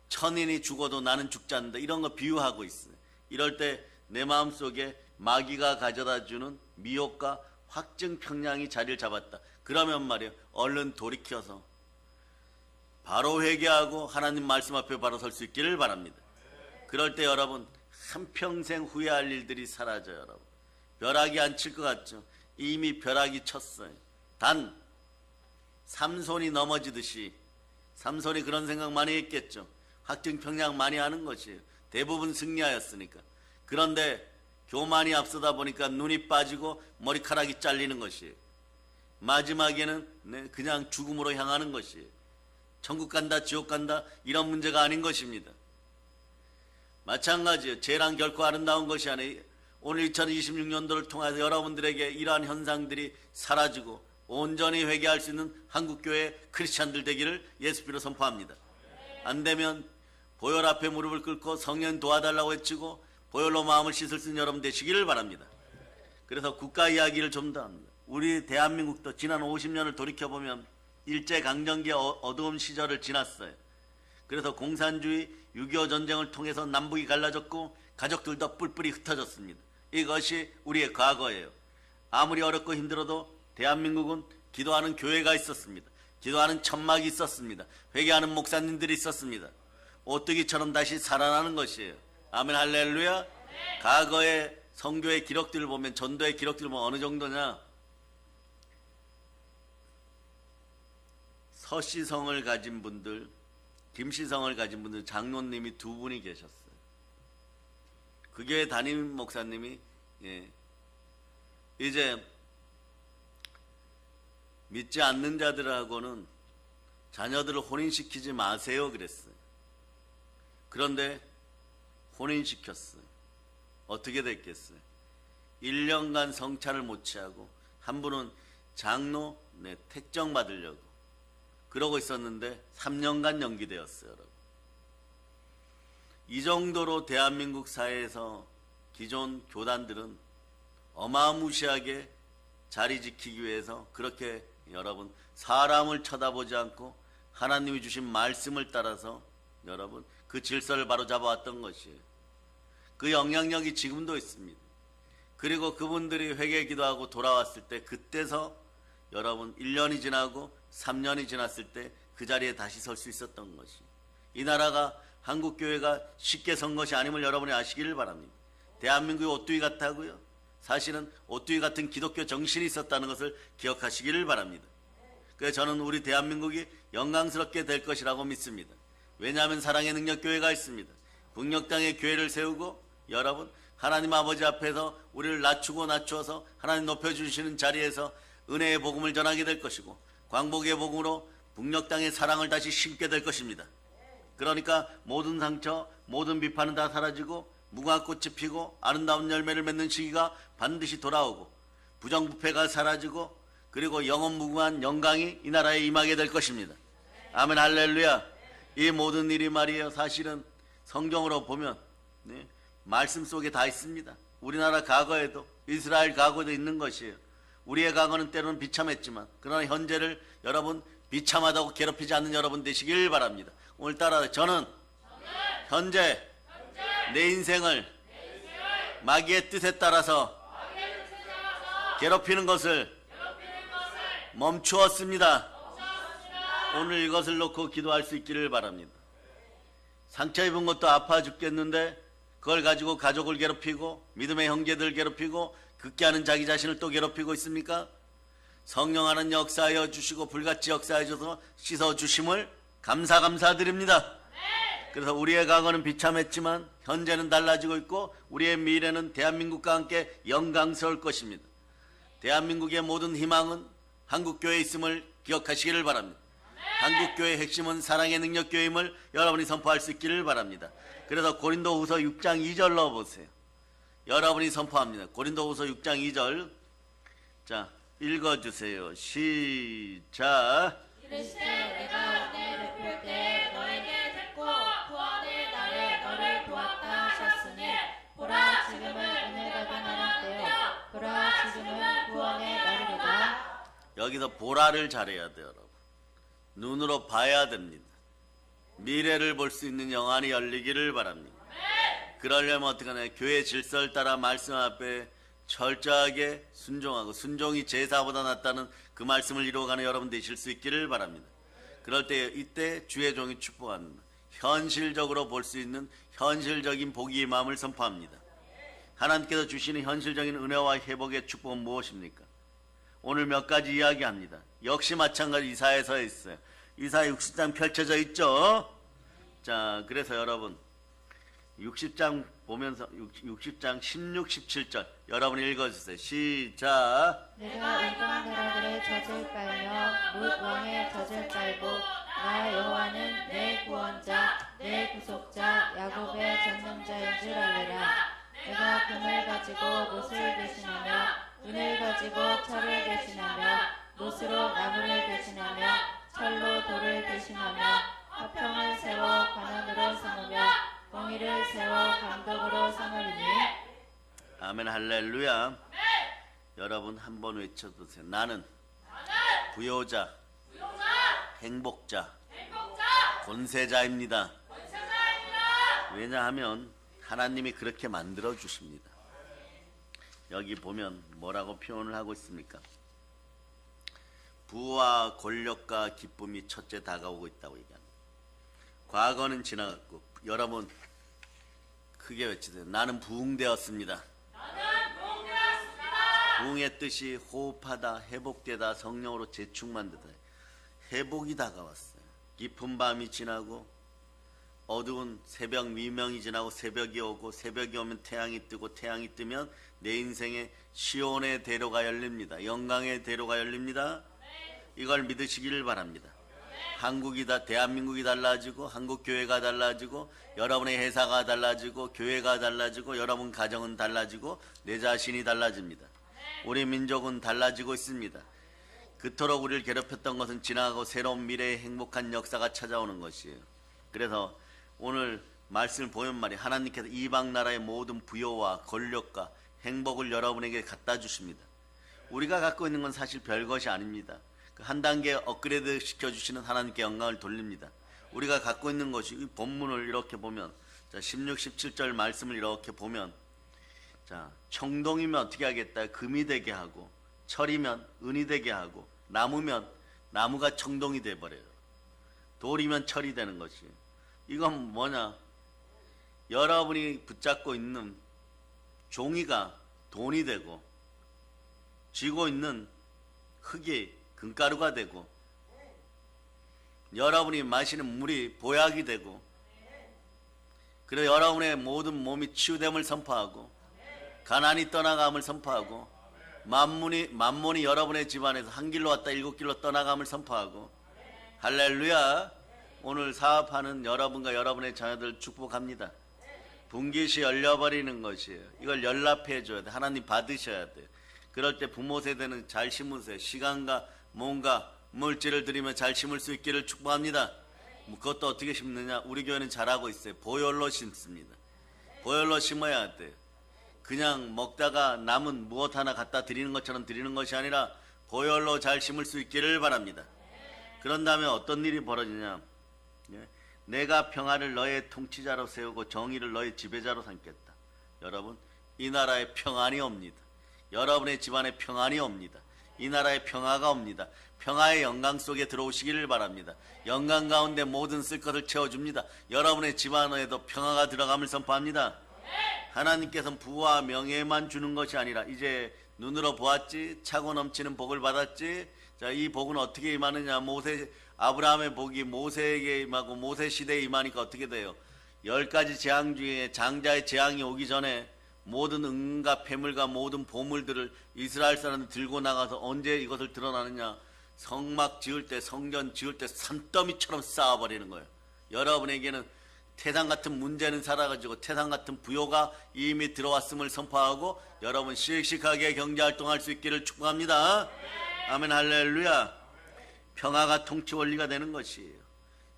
천인이 죽어도 나는 죽지 않는다. 이런 거 비유하고 있어요. 이럴 때 내 마음속에 마귀가 가져다주는 미혹과 확증 평양이 자리를 잡았다. 그러면 말이에요. 얼른 돌이켜서 바로 회개하고 하나님 말씀 앞에 바로 설 수 있기를 바랍니다. 그럴 때 여러분 한평생 후회할 일들이 사라져요. 여러분 벼락이 안 칠 것 같죠? 이미 벼락이 쳤어요. 단 삼손이 넘어지듯이 삼손이 그런 생각 많이 했겠죠. 확증 평양 많이 하는 것이에요. 대부분 승리하였으니까. 그런데 교만이 앞서다 보니까 눈이 빠지고 머리카락이 잘리는 것이에요. 마지막에는 그냥 죽음으로 향하는 것이에요. 천국 간다 지옥 간다 이런 문제가 아닌 것입니다. 마찬가지예요. 재난 결코 아름다운 것이 아니에요. 오늘 2026년도를 통해서 여러분들에게 이러한 현상들이 사라지고 온전히 회개할 수 있는 한국교회 크리스찬들 되기를 예수피로 선포합니다. 안되면 보혈 앞에 무릎을 꿇고 성령 도와달라고 외치고 보혈로 마음을 씻을 수 있는 여러분 되시기를 바랍니다. 그래서 국가 이야기를 좀 더 합니다. 우리 대한민국도 지난 50년을 돌이켜보면 일제강점기의 어두운 시절을 지났어요. 그래서 공산주의 6.25 전쟁을 통해서 남북이 갈라졌고 가족들도 뿔뿔이 흩어졌습니다. 이것이 우리의 과거예요. 아무리 어렵고 힘들어도 대한민국은 기도하는 교회가 있었습니다. 기도하는 천막이 있었습니다. 회개하는 목사님들이 있었습니다. 오뚜기처럼 다시 살아나는 것이에요. 아멘 할렐루야. 과거의 성교의 기록들을 보면 전도의 기록들을 보면 어느 정도냐. 서시성을 가진 분들, 김시성을 가진 분들 장로님이 두 분이 계셨어요. 그 교회 담임 목사님이 이제 믿지 않는 자들하고는 자녀들을 혼인시키지 마세요 그랬어요. 그런데 혼인시켰어요. 어떻게 됐겠어요? 1년간 성찬을 못 취하고 한 분은 장로 택정 받으려고 그러고 있었는데 3년간 연기되었어요. 여러분. 이 정도로 대한민국 사회에서 기존 교단들은 어마무시하게 자리 지키기 위해서 그렇게 여러분 사람을 쳐다보지 않고 하나님이 주신 말씀을 따라서 여러분 그 질서를 바로 잡아왔던 것이에요. 그 영향력이 지금도 있습니다. 그리고 그분들이 회개 기도하고 돌아왔을 때 그때서 여러분 1년이 지나고 3년이 지났을 때 그 자리에 다시 설 수 있었던 것이. 이 나라가 한국교회가 쉽게 선 것이 아님을 여러분이 아시기를 바랍니다. 대한민국이 오뚜기 같다고요? 사실은 오뚜기 같은 기독교 정신이 있었다는 것을 기억하시기를 바랍니다. 그래서 저는 우리 대한민국이 영광스럽게 될 것이라고 믿습니다. 왜냐하면 사랑의 능력교회가 있습니다. 북녘 땅에 교회를 세우고 여러분 하나님 아버지 앞에서 우리를 낮추어서 하나님 높여주시는 자리에서 은혜의 복음을 전하게 될 것이고 광복의 복음으로 북녘 땅의 사랑을 다시 심게 될 것입니다. 그러니까 모든 상처, 모든 비판은 다 사라지고 무궁화꽃이 피고 아름다운 열매를 맺는 시기가 반드시 돌아오고 부정부패가 사라지고 그리고 영원무궁한 영광이 이 나라에 임하게 될 것입니다. 아멘 할렐루야. 이 모든 일이 말이에요. 사실은 성경으로 보면 말씀 속에 다 있습니다. 우리나라 과거에도 이스라엘 과거에도 있는 것이에요. 우리의 과거는 때로는 비참했지만 그러나 현재를 여러분 비참하다고 괴롭히지 않는 여러분 되시길 바랍니다. 오늘따라 저는 현재 내 인생을 마귀의 뜻에 따라서 괴롭히는 것을 멈추었습니다. 오늘 이것을 놓고 기도할 수 있기를 바랍니다. 상처 입은 것도 아파 죽겠는데 그걸 가지고 가족을 괴롭히고 믿음의 형제들을 괴롭히고 극기하는 자기 자신을 또 괴롭히고 있습니까? 성령 하나님 역사하여 주시고 불같이 역사해 줘서 씻어주심을 감사드립니다. 그래서 우리의 과거는 비참했지만 현재는 달라지고 있고 우리의 미래는 대한민국과 함께 영광스러울 것입니다. 대한민국의 모든 희망은 한국교회에 있음을 기억하시기를 바랍니다. 한국교회의 핵심은 사랑의 능력교회임을 여러분이 선포할 수 있기를 바랍니다. 그래서 고린도후서 6장 2절 넣어보세요. 여러분이 선포합니다. 고린도후서 6장 2절. 자, 읽어주세요. 시작. 이르시되 내가 은혜 베풀 때 너에게 듣고 구원의 날에 너를 도왔다 하셨으니 보라 지금은 은혜가 가난한 때요 보라 지금은 구원의 날이로다. 여기서 보라를 잘해야 돼요, 여러분. 눈으로 봐야 됩니다. 미래를 볼 수 있는 영안이 열리기를 바랍니다. 그러려면 어떻게 하냐? 교회 질서를 따라 말씀 앞에 철저하게 순종하고, 순종이 제사보다 낫다는 그 말씀을 이루어가는 여러분 되실 수 있기를 바랍니다. 그럴 때 이때 주의 종이 축복합니다. 현실적으로 볼 수 있는 현실적인 복이 마음을 선포합니다. 하나님께서 주시는 현실적인 은혜와 회복의 축복은 무엇입니까? 오늘 몇 가지 이야기합니다. 역시 마찬가지 이사야서에 있어요. 이사야 60장 펼쳐져 있죠. 자, 그래서 여러분 60장 보면서 60장 16, 17절 여러분이 읽어주세요. 시작. 내가 이방 나라들의 젖을 빨며 뭇 왕의 젖을 빨고 나 여호와는 내 구원자 내 구속자 야곱의 전능자인 줄 알리라. 내가 금을 가지고 못을 대신하며 은을 가지고 철을 대신하며 못으로 나무를 대신하며 철로 돌을 대신하며 화평을 세워 관원으로 삼으며 공의를 세워 감독으로 삼으리니. 아멘 할렐루야. 여러분 한번 외쳐보세요. 나는 부요자, 행복자, 권세자입니다. 왜냐하면 하나님이 그렇게 만들어 주십니다. 여기 보면 뭐라고 표현을 하고 있습니까? 부와 권력과 기쁨이 첫째 다가오고 있다고 얘기합니다. 과거는 지나갔고 여러분 크게 외치세요. 나는 부흥되었습니다. 부흥의 뜻이 호흡하다, 회복되다, 성령으로 재충만되다. 회복이 다가왔어요. 깊은 밤이 지나고 어두운 새벽 미명이 지나고 새벽이 오고 새벽이 오면 태양이 뜨고 태양이 뜨면 내 인생에 시온의 대로가 열립니다. 영광의 대로가 열립니다. 이걸 믿으시기를 바랍니다. 한국이다, 대한민국이 달라지고 한국 교회가 달라지고 여러분의 회사가 달라지고 교회가 달라지고 여러분 가정은 달라지고 내 자신이 달라집니다. 우리 민족은 달라지고 있습니다. 그토록 우리를 괴롭혔던 것은 지나가고 새로운 미래의 행복한 역사가 찾아오는 것이에요. 그래서 오늘 말씀을 보면 말이에요. 하나님께서 이방 나라의 모든 부요와 권력과 행복을 여러분에게 갖다 주십니다. 우리가 갖고 있는 건 사실 별것이 아닙니다. 한 단계 업그레이드 시켜주시는 하나님께 영광을 돌립니다. 우리가 갖고 있는 것이 이 본문을 이렇게 보면 자 16, 17절 말씀을 이렇게 보면 자 청동이면 어떻게 하겠다? 금이 되게 하고 철이면 은이 되게 하고 나무면 나무가 청동이 돼버려요. 돌이면 철이 되는 것이. 이건 뭐냐? 여러분이 붙잡고 있는 종이가 돈이 되고 쥐고 있는 흙이 금가루가 되고 여러분이 마시는 물이 보약이 되고 그리고 여러분의 모든 몸이 치유됨을 선포하고 가난이 떠나감을 선포하고 만몬이 여러분의 집안에서 한 길로 왔다 일곱 길로 떠나감을 선포하고 할렐루야. 오늘 사업하는 여러분과 여러분의 자녀들 축복합니다. 분깃이 열려버리는 것이에요. 이걸 연락해 줘야 돼. 하나님 받으셔야 돼요. 그럴 때 부모 세대는 잘 심으세요. 시간과 뭔가 물질을 들이며 잘 심을 수 있기를 축복합니다. 그것도 어떻게 심느냐? 우리 교회는 잘하고 있어요. 보혈로 심습니다. 보혈로 심어야 돼요. 그냥 먹다가 남은 무엇 하나 갖다 드리는 것처럼 드리는 것이 아니라 보혈로 잘 심을 수 있기를 바랍니다. 그런 다음에 어떤 일이 벌어지냐? 내가 평화를 너의 통치자로 세우고 정의를 너의 지배자로 삼겠다. 여러분, 이 나라에 평안이 옵니다. 여러분의 집안에 평안이 옵니다. 이 나라에 평화가 옵니다. 평화의 영광 속에 들어오시기를 바랍니다. 영광 가운데 모든 쓸 것을 채워줍니다. 여러분의 집안에도 평화가 들어감을 선포합니다. 하나님께서는 부와 명예만 주는 것이 아니라 이제 눈으로 보았지, 차고 넘치는 복을 받았지. 자, 이 복은 어떻게 임하느냐? 모세 아브라함의 복이 모세에게 임하고 모세 시대에 임하니까 어떻게 돼요? 10가지 재앙 중에 장자의 재앙이 오기 전에 모든 은과 폐물과 모든 보물들을 이스라엘 사람들 들고 나가서 언제 이것을 드러나느냐? 성막 지을 때, 성전 지을 때 산더미처럼 쌓아버리는 거예요. 여러분에게는 태산 같은 문제는 사라가지고 태산 같은 부요가 이미 들어왔음을 선포하고 여러분 씩씩하게 경제활동할 수 있기를 축복합니다. 아멘 할렐루야. 평화가 통치 원리가 되는 것이에요.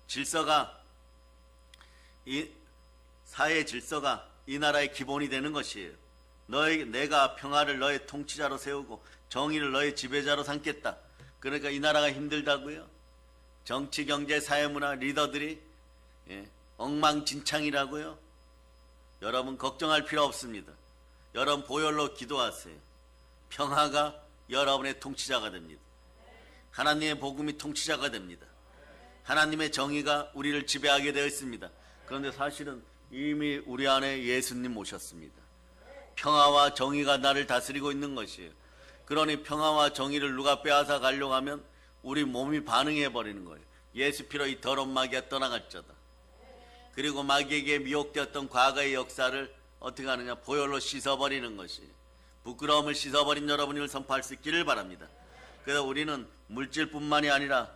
질서가, 이 사회 질서가 이 나라의 기본이 되는 것이에요. 내가 평화를 너의 통치자로 세우고 정의를 너의 지배자로 삼겠다. 그러니까 이 나라가 힘들다고요? 정치, 경제, 사회, 문화 리더들이 엉망진창이라고요? 여러분 걱정할 필요 없습니다. 여러분 보혈로 기도하세요. 평화가 여러분의 통치자가 됩니다. 하나님의 복음이 통치자가 됩니다. 하나님의 정의가 우리를 지배하게 되어 있습니다. 그런데 사실은 이미 우리 안에 예수님 오셨습니다. 평화와 정의가 나를 다스리고 있는 것이에요. 그러니 평화와 정의를 누가 빼앗아 가려고 하면 우리 몸이 반응해 버리는 거예요. 예수 피로 이 더러운 마귀가 떠나갈지어다. 그리고 마귀에게 미혹되었던 과거의 역사를 어떻게 하느냐? 보혈로 씻어버리는 것이, 부끄러움을 씻어버린 여러분을 선포할 수 있기를 바랍니다. 그래서 우리는 물질뿐만이 아니라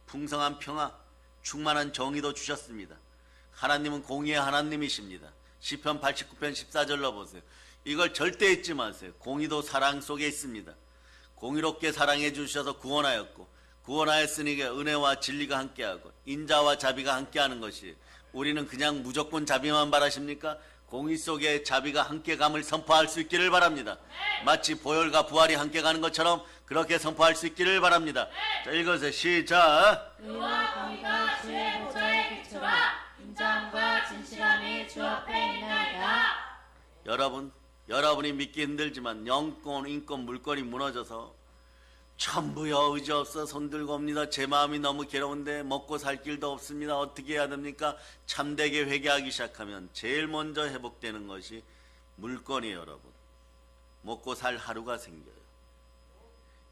풍성한 평화, 충만한 정의도 주셨습니다. 하나님은 공의의 하나님이십니다. 시편 89편 14절로 보세요. 이걸 절대 잊지 마세요. 공의도 사랑 속에 있습니다. 공의롭게 사랑해 주셔서 구원하였고, 구원하였으니 은혜와 진리가 함께하고 인자와 자비가 함께하는 것이, 우리는 그냥 무조건 자비만 바라십니까? 공의 속에 자비가 함께감을 선포할 수 있기를 바랍니다. 마치 보혈과 부활이 함께 가는 것처럼 그렇게 선포할 수 있기를 바랍니다. 자, 읽어주세요. 시작. 의와 공의가 주의 보좌에 비추라. 인자함과 진실함이 주 앞에 있나이다. 여러분이 믿기 힘들지만 영권, 인권, 물권이 무너져서 전부여 의지 없어 손들고 옵니다. 제 마음이 너무 괴로운데 먹고 살 길도 없습니다. 어떻게 해야 됩니까? 참되게 회개하기 시작하면 제일 먼저 회복되는 것이 물건이에요. 여러분, 먹고 살 하루가 생겨요.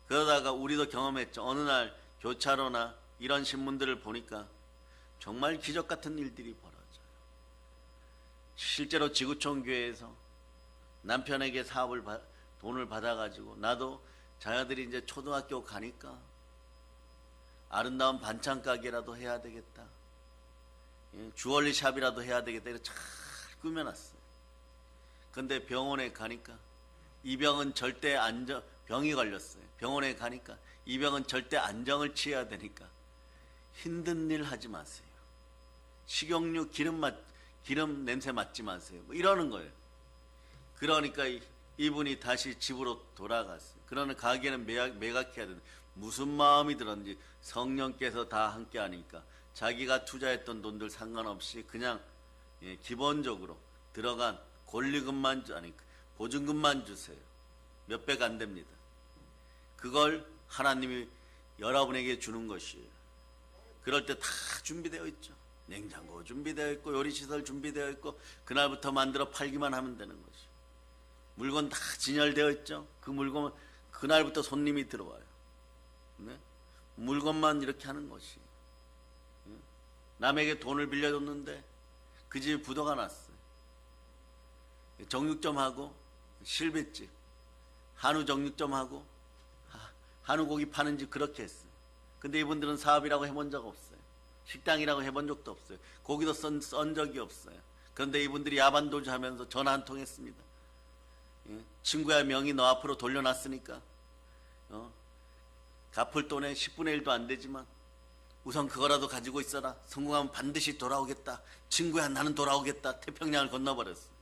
그러다가 우리도 경험했죠. 어느 날 교차로나 이런 신문들을 보니까 정말 기적 같은 일들이 벌어져요. 실제로 지구촌 교회에서 남편에게 돈을 받아가지고, 나도 자녀들이 이제 초등학교 가니까 아름다운 반찬 가게라도 해야 되겠다, 주얼리 샵이라도 해야 되겠다, 이렇게 잘 꾸며놨어요. 근데 병원에 가니까 이 병은 절대 병이 걸렸어요. 병원에 가니까 이 병은 절대 안정을 취해야 되니까 힘든 일 하지 마세요. 식용유 기름 냄새 맡지 마세요. 뭐 이러는 거예요. 그러니까 이분이 다시 집으로 돌아갔어요. 그러는 가게는 매각해야 되는데 무슨 마음이 들었는지 성령께서 다 함께 하니까 자기가 투자했던 돈들 상관없이 그냥 기본적으로 들어간 권리금만, 보증금만 주세요. 몇백 안 됩니다. 그걸 하나님이 여러분에게 주는 것이에요. 그럴 때 다 준비되어 있죠. 냉장고 준비되어 있고 요리시설 준비되어 있고 그날부터 만들어 팔기만 하면 되는 것이에요. 물건 다 진열되어 있죠. 그 물건은 그날부터 손님이 들어와요. 물건만 이렇게 하는 것이. 남에게 돈을 빌려줬는데 그 집에 부도가 났어요. 정육점하고 실비집, 한우 정육점하고 한우 고기 파는 집 그렇게 했어요. 근데 이분들은 사업이라고 해본 적 없어요. 식당이라고 해본 적도 없어요. 고기도 썬 적이 없어요. 그런데 이분들이 야반도주 하면서 전화 한 통 했습니다. 친구야 명의 너 앞으로 돌려놨으니까 갚을 돈의 10분의 1도 안 되지만 우선 그거라도 가지고 있어라. 성공하면 반드시 돌아오겠다. 친구야 나는 돌아오겠다. 태평양을 건너버렸어.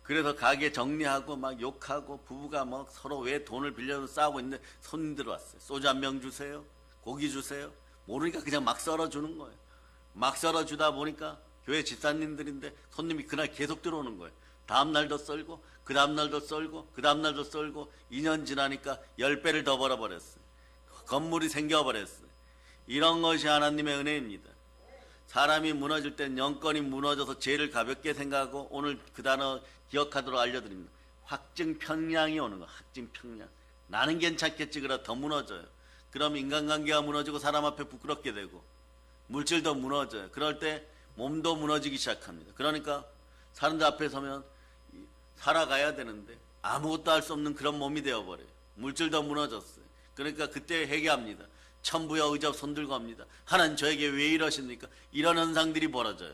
그래서 가게 정리하고 막 욕하고 부부가 막 서로 왜 돈을 빌려서 싸우고 있는데 손님들 왔어요. 소주 한 병 주세요. 고기 주세요. 모르니까 그냥 막 썰어주는 거예요. 막 썰어주다 보니까 교회 집사님들인데 손님이 그날 계속 들어오는 거예요. 다음날도 썰고 그 다음날도 썰고 그 다음날도 썰고 2년 지나니까 10배를 더 벌어버렸어요. 건물이 생겨버렸어요. 이런 것이 하나님의 은혜입니다. 사람이 무너질 땐 영권이 무너져서 죄를 가볍게 생각하고 오늘 그 단어 기억하도록 알려드립니다. 확증평양이 오는 거. 확증평양. 나는 괜찮겠지 그러다 더 무너져요. 그럼 인간관계가 무너지고 사람 앞에 부끄럽게 되고 물질도 무너져요. 그럴 때 몸도 무너지기 시작합니다. 그러니까 사람들 앞에 서면 살아가야 되는데 아무것도 할 수 없는 그런 몸이 되어버려요. 물질도 무너졌어요. 그러니까 그때 회개합니다. 천부여 의접 손들고 합니다. 하나님 저에게 왜 이러십니까? 이런 현상들이 벌어져요.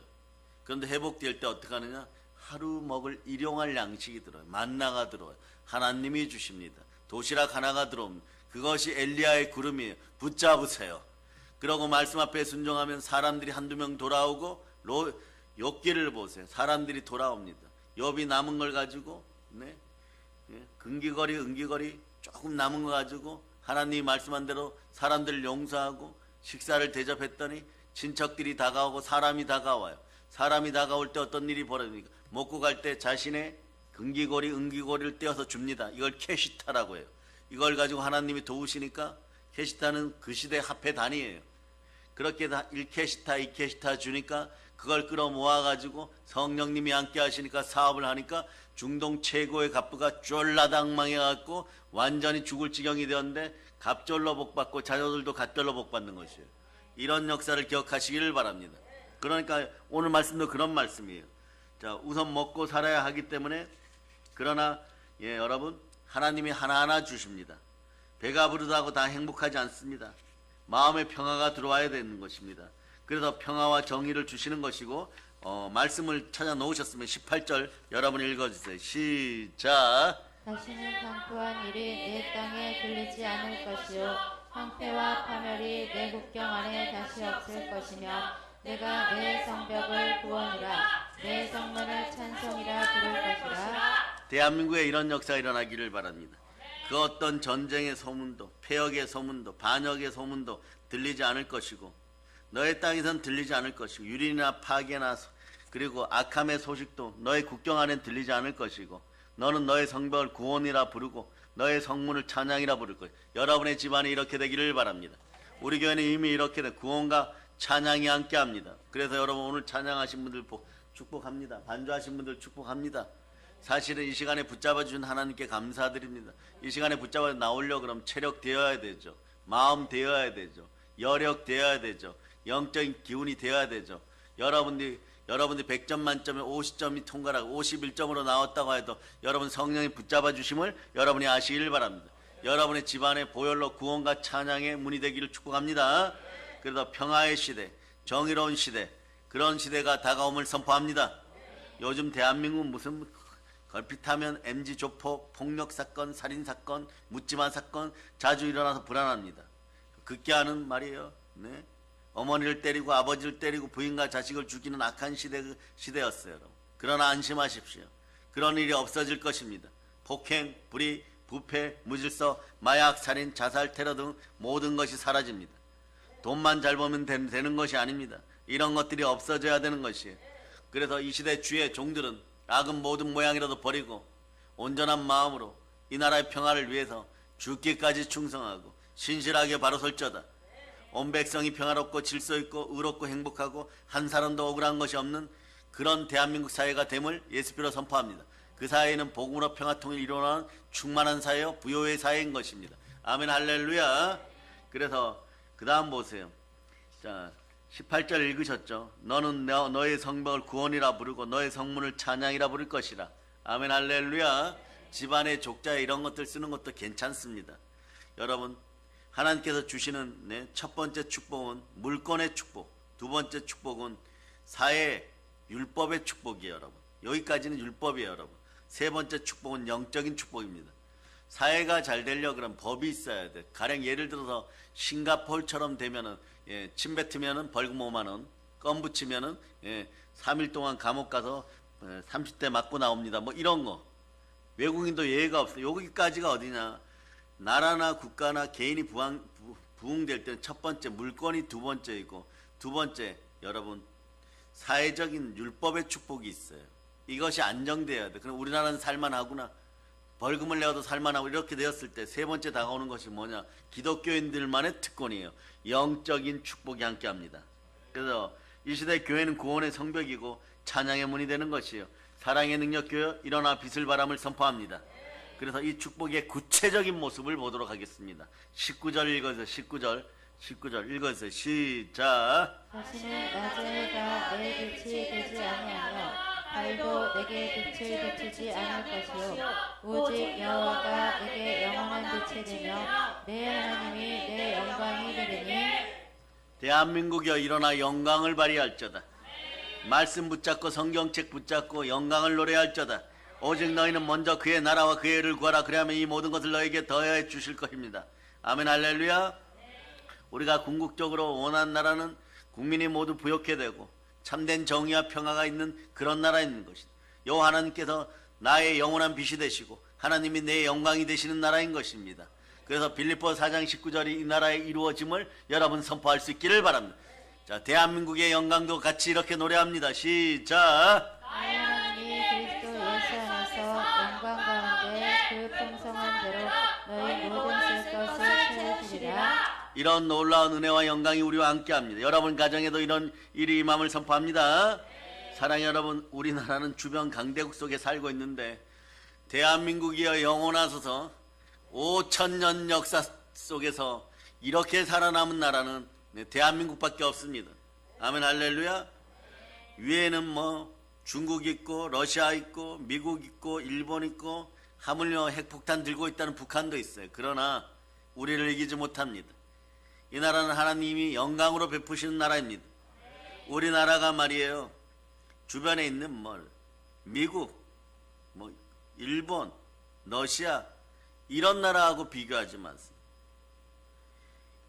그런데 회복될 때 어떻게 하느냐? 하루 먹을 일용할 양식이 들어요. 만나가 들어와요. 하나님이 주십니다. 도시락 하나가 들어옵니다. 그것이 엘리야의 구름이에요. 붙잡으세요. 그러고 말씀 앞에 순종하면 사람들이 한두 명 돌아오고 욥기를 보세요. 사람들이 돌아옵니다. 욥이 남은 걸 가지고 근기거리 은기거리 조금 남은 거 가지고 하나님이 말씀한 대로 사람들을 용서하고 식사를 대접했더니 친척들이 다가오고 사람이 다가와요. 사람이 다가올 때 어떤 일이 벌어집니까? 먹고 갈 때 자신의 근기고리 은기고리를 떼어서 줍니다. 이걸 캐시타라고 해요. 이걸 가지고 하나님이 도우시니까 캐시타는 그 시대 화폐 단위예요. 그렇게 1캐시타 2캐시타 주니까 그걸 끌어모아 가지고 성령님이 함께 하시니까 사업을 하니까 중동 최고의 갑부가 쫄라당 망해갖고 완전히 죽을 지경이 되었는데 갑절로 복받고 자녀들도 갑절로 복받는 것이에요. 이런 역사를 기억하시기를 바랍니다. 그러니까 오늘 말씀도 그런 말씀이에요. 자, 우선 먹고 살아야 하기 때문에 그러나 여러분 하나님이 하나하나 주십니다. 배가 부르다고 다 행복하지 않습니다. 마음의 평화가 들어와야 되는 것입니다. 그래서 평화와 정의를 주시는 것이고 말씀을 찾아 놓으셨으면 18절 여러분 읽어주세요. 시작. 다시는 강포한 일이 내 땅에 들리지 않을 것이요 황폐와 파멸이 내 국경 안에 다시 없을 것이며 내가 내 성벽을 구원이라 내 성문을 찬송이라 부를 것이라. 대한민국에 이런 역사가 일어나기를 바랍니다. 그 어떤 전쟁의 소문도 폐역의 소문도 반역의 소문도 들리지 않을 것이고 너의 땅에선 들리지 않을 것이고 유린이나 파괴나 그리고 악함의 소식도 너의 국경 안엔 들리지 않을 것이고 너는 너의 성벽을 구원이라 부르고 너의 성문을 찬양이라 부를 것이고 여러분의 집안이 이렇게 되기를 바랍니다. 우리 교회는 이미 이렇게 된 구원과 찬양이 함께합니다. 그래서 여러분 오늘 찬양하신 분들 축복합니다. 반주하신 분들 축복합니다. 사실은 이 시간에 붙잡아 주신 하나님께 감사드립니다. 이 시간에 붙잡아 나오려고 그럼 체력 되어야 되죠. 마음 되어야 되죠. 여력 되어야 되죠. 영적인 기운이 되어야 되죠. 여러분들이 100점 만점에 50점이 통과하고 51점으로 나왔다고 해도 여러분 성령이 붙잡아 주심을 여러분이 아시길 바랍니다. 여러분의 집안의 보혈로 구원과 찬양의 문이 되기를 축복합니다. 그래서 평화의 시대, 정의로운 시대, 그런 시대가 다가옴을 선포합니다. 요즘 대한민국 무슨 걸핏하면 MG 조폭, 폭력 사건, 살인 사건, 묻지마 사건 자주 일어나서 불안합니다. 극기하는 말이에요. 네. 어머니를 때리고 아버지를 때리고 부인과 자식을 죽이는 악한 시대였어요. 여러분. 그러나 안심하십시오. 그런 일이 없어질 것입니다. 폭행, 불의, 부패, 무질서, 마약, 살인, 자살, 테러 등 모든 것이 사라집니다. 돈만 잘 벌면 되는 것이 아닙니다. 이런 것들이 없어져야 되는 것이에요. 그래서 이 시대 주의 종들은 악은 모든 모양이라도 버리고 온전한 마음으로 이 나라의 평화를 위해서 죽기까지 충성하고 신실하게 바로 설자다. 온 백성이 평화롭고 질서 있고 의롭고 행복하고 한 사람도 억울한 것이 없는 그런 대한민국 사회가 됨을 예수님으로 선포합니다. 그 사회는 복음으로 평화 통일 이루어나는 충만한 사회요 부요의 사회인 것입니다. 아멘 할렐루야. 그래서 그 다음 보세요. 자 18절 읽으셨죠? 너는 너의 성벽을 구원이라 부르고 너의 성문을 찬양이라 부를 것이라. 아멘 할렐루야. 집안의 족자에 이런 것들 쓰는 것도 괜찮습니다. 여러분 하나님께서 주시는 첫 번째 축복은 물권의 축복, 두 번째 축복은 사회 율법의 축복이에요. 여러분 여기까지는 율법이에요. 여러분 세 번째 축복은 영적인 축복입니다. 사회가 잘 되려고 그러면 법이 있어야 돼. 가령 예를 들어서 싱가포르처럼 되면은 침 뱉으면은 벌금 5만 원, 껌 붙이면은 3일 동안 감옥 가서 30대 맞고 나옵니다. 뭐 이런 거. 외국인도 예외가 없어요. 여기까지가 어디냐? 나라나 국가나 개인이 부흥될 때는 첫 번째 물권이 두 번째이고 두 번째 여러분 사회적인 율법의 축복이 있어요. 이것이 안정돼야 돼. 그럼 우리나라는 살만하구나. 벌금을 내어도 살만하고 이렇게 되었을 때 세 번째 다가오는 것이 뭐냐? 기독교인들만의 특권이에요. 영적인 축복이 함께합니다. 그래서 이 시대 교회는 구원의 성벽이고 찬양의 문이 되는 것이에요. 사랑의 능력 교회 일어나 빛을 바람을 선포합니다. 그래서 이 축복의 구체적인 모습을 보도록 하겠습니다. 19절 읽어주세요. 19절 읽어주세요. 시작. 다시는 낮의 해가 내 빛이 되지 아니하며 달도 내게 빛을 비추지 않을 것이요 오직 여호와가 내게 영원한 빛이 되며 내 하나님이 내 영광이 되리니. 대한민국이여 일어나 영광을 발휘할저다. 말씀 붙잡고 성경책 붙잡고 영광을 노래할저다. 오직 너희는 먼저 그의 나라와 그의 의를 구하라. 그리하면 이 모든 것을 너에게 더해 주실 것입니다. 아멘 할렐루야. 우리가 궁극적으로 원하는 나라는 국민이 모두 부욕해 되고 참된 정의와 평화가 있는 그런 나라인 것이다. 여호와 하나님께서 나의 영원한 빛이 되시고 하나님이 내 영광이 되시는 나라인 것입니다. 그래서 빌립보 4장 19절이 이 나라의 이루어짐을 여러분 선포할 수 있기를 바랍니다. 자, 대한민국의 영광도 같이 이렇게 노래합니다. 시작. 나의 하나님이 그리스도 예수 안에서 영광 가운데 그 풍성한 대로 너희 모든 쓸 것을 채워주리라. 이런 놀라운 은혜와 영광이 우리와 함께합니다. 여러분 가정에도 이런 일이 임함을 선포합니다. 사랑하는 여러분, 우리나라는 주변 강대국 속에 살고 있는데 대한민국이여 영원하소서 5,000년 역사 속에서 이렇게 살아남은 나라는 대한민국밖에 없습니다. 아멘 할렐루야. 위에는 뭐 중국 있고 러시아 있고 미국 있고 일본 있고 하물며 핵폭탄 들고 있다는 북한도 있어요. 그러나 우리를 이기지 못합니다. 이 나라는 하나님이 영광으로 베푸시는 나라입니다. 우리나라가 말이에요, 주변에 있는 미국, 일본, 러시아 이런 나라하고 비교하지 마세요.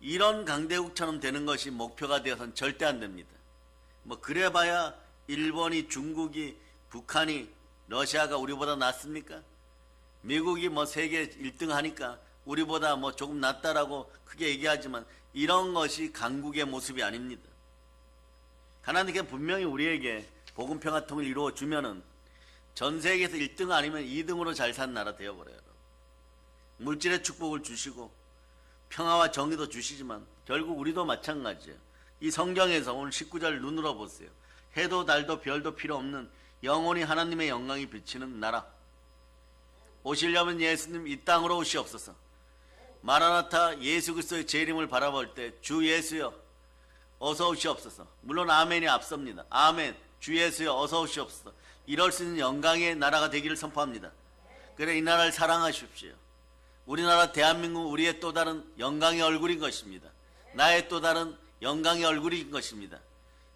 이런 강대국처럼 되는 것이 목표가 되어서는 절대 안 됩니다. 그래봐야 일본이, 중국이, 북한이, 러시아가 우리보다 낫습니까? 미국이 세계 1등 하니까 우리보다 조금 낫다라고 크게 얘기하지만 이런 것이 강국의 모습이 아닙니다. 하나님께 분명히 우리에게 복음평화통을 이루어 주면은 전 세계에서 1등 아니면 2등으로 잘 산 나라 되어버려요. 물질의 축복을 주시고 평화와 정의도 주시지만 결국 우리도 마찬가지예요. 이 성경에서 오늘 19절 눈으로 보세요. 해도 달도 별도 필요 없는 영원히 하나님의 영광이 비치는 나라. 오시려면 예수님 이 땅으로 오시옵소서. 마라나타 예수 그리스도의 재림을 바라볼 때 주 예수여 어서 오시옵소서. 물론 아멘이 앞섭니다. 아멘. 주 예수여 어서 오시옵소서. 이럴 수 있는 영광의 나라가 되기를 선포합니다. 그래 이 나라를 사랑하십시오. 우리나라 대한민국 우리의 또 다른 영광의 얼굴인 것입니다. 나의 또 다른 영광의 얼굴인 것입니다.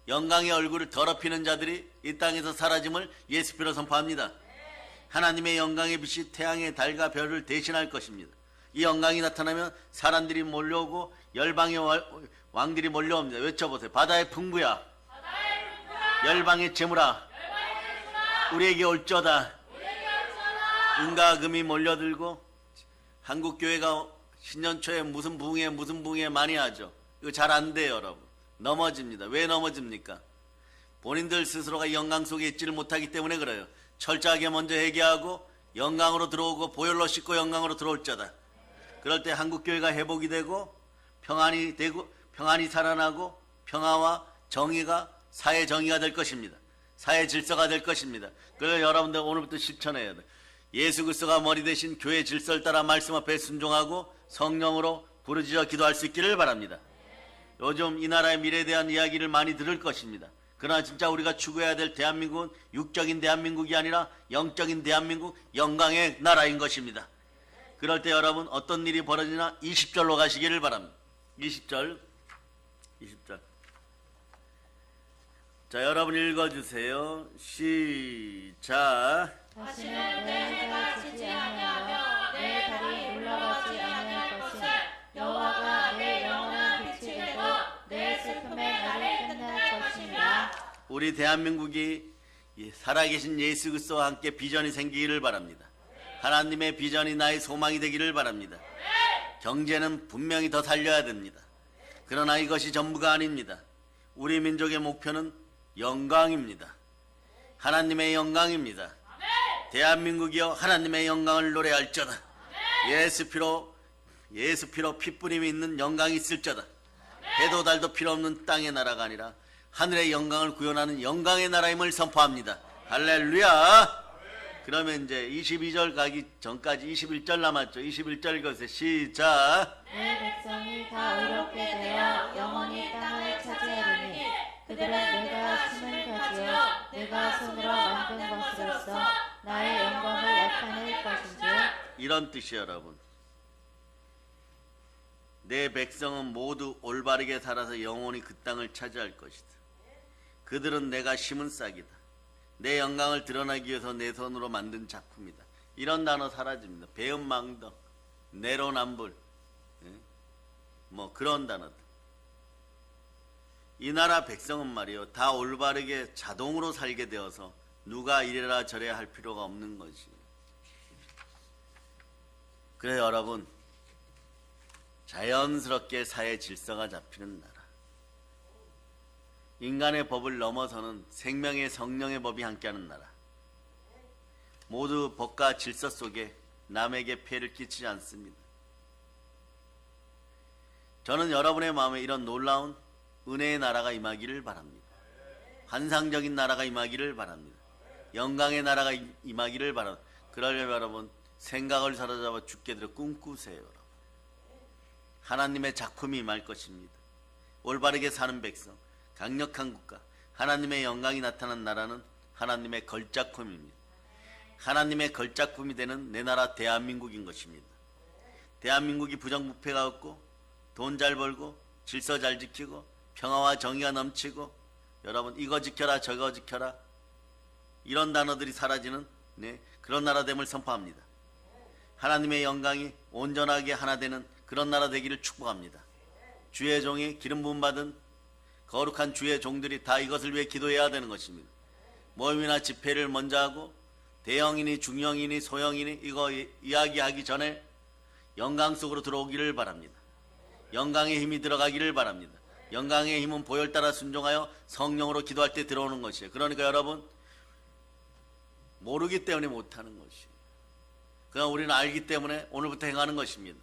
영광의 얼굴을 더럽히는 자들이 이 땅에서 사라짐을 예수피로 선포합니다. 하나님의 영광의 빛이 태양의 달과 별을 대신할 것입니다. 이 영광이 나타나면 사람들이 몰려오고 열방의 왕들이 몰려옵니다. 외쳐보세요. 바다의 풍부야, 열방의 재물아, 우리에게 올저다. 은과 금이 몰려들고 한국교회가 신년초에 무슨 부흥회 많이 하죠. 이거 잘 안 돼요. 여러분 넘어집니다. 왜 넘어집니까? 본인들 스스로가 영광 속에 있지를 못하기 때문에 그래요. 철저하게 먼저 회개하고 영광으로 들어오고 보혈로 씻고 영광으로 들어올 자다. 그럴 때 한국교회가 회복이 되고 평안이 살아나고 평화와 정의가 사회 정의가 될 것입니다. 사회 질서가 될 것입니다. 그래서 여러분들 오늘부터 실천해야 돼. 예수 그리스도가 머리 대신 교회 질서를 따라 말씀 앞에 순종하고 성령으로 부르짖어 기도할 수 있기를 바랍니다. 요즘 이 나라의 미래에 대한 이야기를 많이 들을 것입니다. 그러나 진짜 우리가 추구해야 될 대한민국은 육적인 대한민국이 아니라 영적인 대한민국, 영광의 나라인 것입니다. 그럴 때 여러분 어떤 일이 벌어지나 20절로 가시기를 바랍니다. 20절. 자, 여러분 읽어주세요. 시작. 다시는 내 해가 지지 아니하며 내 달이 올라가지 않을 것은 여호와가 내 영원한 빛이 되고 내 슬픔의 날이 끝날 것입니다. 우리 대한민국이 살아계신 예수 그리스도와 함께 비전이 생기기를 바랍니다. 하나님의 비전이 나의 소망이 되기를 바랍니다. 경제는 분명히 더 살려야 됩니다. 그러나 이것이 전부가 아닙니다. 우리 민족의 목표는 영광입니다. 하나님의 영광입니다. 대한민국이여 하나님의 영광을 노래할저다. 예수 피로 핏뿌림이 있는 영광이 있을저다. 해도 달도 필요 없는 땅의 나라가 아니라 하늘의 영광을 구현하는 영광의 나라임을 선포합니다. 할렐루야. 그러면 이제 22절 가기 전까지 21절 남았죠. 21절 읽으세요. 시작. 내 백성이 다 의롭게 되어 영원히 땅을 차지하리니 그들은 내가 심은 가지요 내가 손으로 만든 것으로서 나의 영광을 나타낼 것인지요. 이런 뜻이에요, 여러분. 내 백성은 모두 올바르게 살아서 영원히 그 땅을 차지할 것이다. 그들은 내가 심은 싹이다. 내 영광을 드러나기 위해서 내 손으로 만든 작품이다. 이런 단어 사라집니다. 배은망덕, 내로남불, 뭐 그런 단어들. 이 나라 백성은 말이요, 다 올바르게 자동으로 살게 되어서 누가 이래라 저래야 할 필요가 없는 것이에요. 그래서 여러분, 자연스럽게 사회 질서가 잡히는 나라, 인간의 법을 넘어서는 생명의 성령의 법이 함께하는 나라, 모두 법과 질서 속에 남에게 폐를 끼치지 않습니다. 저는 여러분의 마음에 이런 놀라운 은혜의 나라가 임하기를 바랍니다. 환상적인 나라가 임하기를 바랍니다. 영광의 나라가 임하기를 바랍니다. 그러려면 여러분, 생각을 사로잡아 주께 드려 꿈꾸세요. 여러분. 하나님의 작품이 임할 것입니다. 올바르게 사는 백성, 강력한 국가, 하나님의 영광이 나타난 나라는 하나님의 걸작품입니다. 하나님의 걸작품이 되는 내 나라 대한민국인 것입니다. 대한민국이 부정부패가 없고 돈 잘 벌고 질서 잘 지키고 평화와 정의가 넘치고 여러분 이거 지켜라 저거 지켜라 이런 단어들이 사라지는 그런 나라됨을 선포합니다. 하나님의 영광이 온전하게 하나 되는 그런 나라 되기를 축복합니다. 주의 종이 기름 부음 받은 거룩한 주의 종들이 다 이것을 위해 기도해야 되는 것입니다. 모임이나 집회를 먼저 하고 대형이니 중형이니 소형이니 이거 이야기하기 전에 영광 속으로 들어오기를 바랍니다. 영광의 힘이 들어가기를 바랍니다. 영광의 힘은 보혈 따라 순종하여 성령으로 기도할 때 들어오는 것이에요. 그러니까 여러분, 모르기 때문에 못하는 것이에요. 그냥 우리는 알기 때문에 오늘부터 행하는 것입니다.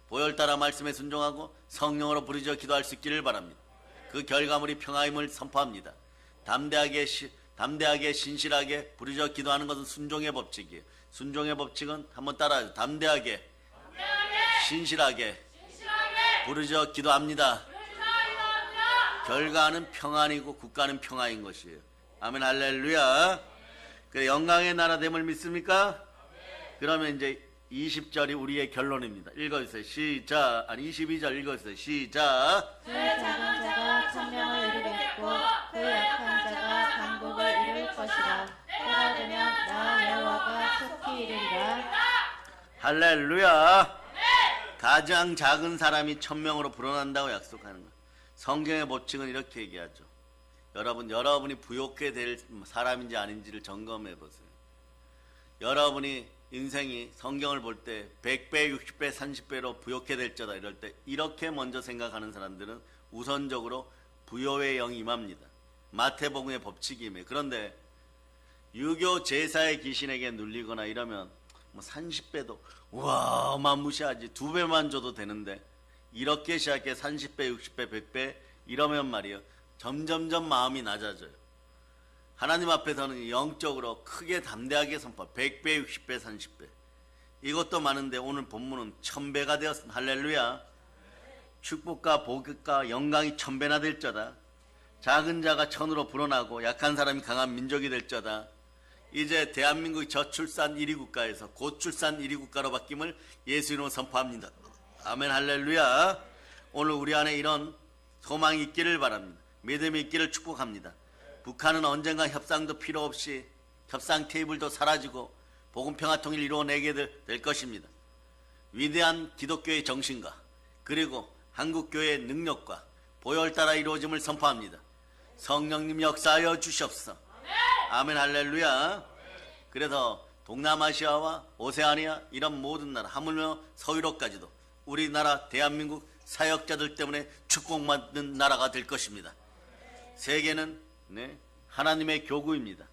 보혈 따라 말씀에 순종하고 성령으로 부르짖어 기도할 수 있기를 바랍니다. 그 결과물이 평화임을 선포합니다. 담대하게 신실하게 부르짖어 기도하는 것은 순종의 법칙이에요. 순종의 법칙은 한번 따라하죠. 담대하게 신실하게 부르짖어 기도합니다. 결과는 평안이고 국가는 평화인 것이에요. 아멘 할렐루야. 그래, 영광의 나라됨을 믿습니까? 그러면 이제 20절이 우리의 결론입니다. 읽어주세요. 시작. 22절 읽어주세요. 시작. 그 작은 자가 천명을 이루겠고 그 약한 자가 강국을 이룰 것이라. 때가 되면 나 여호와가 속히 이르리라. 할렐루야. 가장 작은 사람이 천명으로 불어난다고 약속하는 것. 성경의 법칙은 이렇게 얘기하죠. 여러분이 부욕해 될 사람인지 아닌지를 점검해 보세요. 여러분이 인생이 성경을 볼 때 100배, 60배, 30배로 부욕해 될자다 이럴 때 이렇게 먼저 생각하는 사람들은 우선적으로 부요의 영이 임합니다. 마태복음의 법칙임에. 그런데 유교 제사의 귀신에게 눌리거나 이러면 뭐 30배도 우와 어마무시하지 2배만 줘도 되는데 이렇게 시작해 30배, 60배, 100배 이러면 말이에요. 점점점 마음이 낮아져요. 하나님 앞에서는 영적으로 크게 담대하게 선포 100배, 60배, 30배 이것도 많은데 오늘 본문은 1000배가 되었습니다. 할렐루야. 축복과 복과 영광이 1000배나 될 자다. 작은 자가 천으로 불어나고 약한 사람이 강한 민족이 될 자다. 이제 대한민국이 저출산 1위 국가에서 고출산 1위 국가로 바뀜을 예수 이름으로 선포합니다. 아멘 할렐루야. 오늘 우리 안에 이런 소망이 있기를 바랍니다. 믿음이 있기를 축복합니다. 북한은 언젠가 협상도 필요 없이 협상 테이블도 사라지고 복음평화통일 이루어내게 될 것입니다. 위대한 기독교의 정신과 그리고 한국교회의 능력과 보혈 따라 이루어짐을 선포합니다. 성령님 역사하여 주시옵소서. 아멘 할렐루야. 그래서 동남아시아와 오세아니아 이런 모든 나라 하물며 서유럽까지도 우리나라 대한민국 사역자들 때문에 축복받는 나라가 될 것입니다. 세계는 하나님의 교구입니다.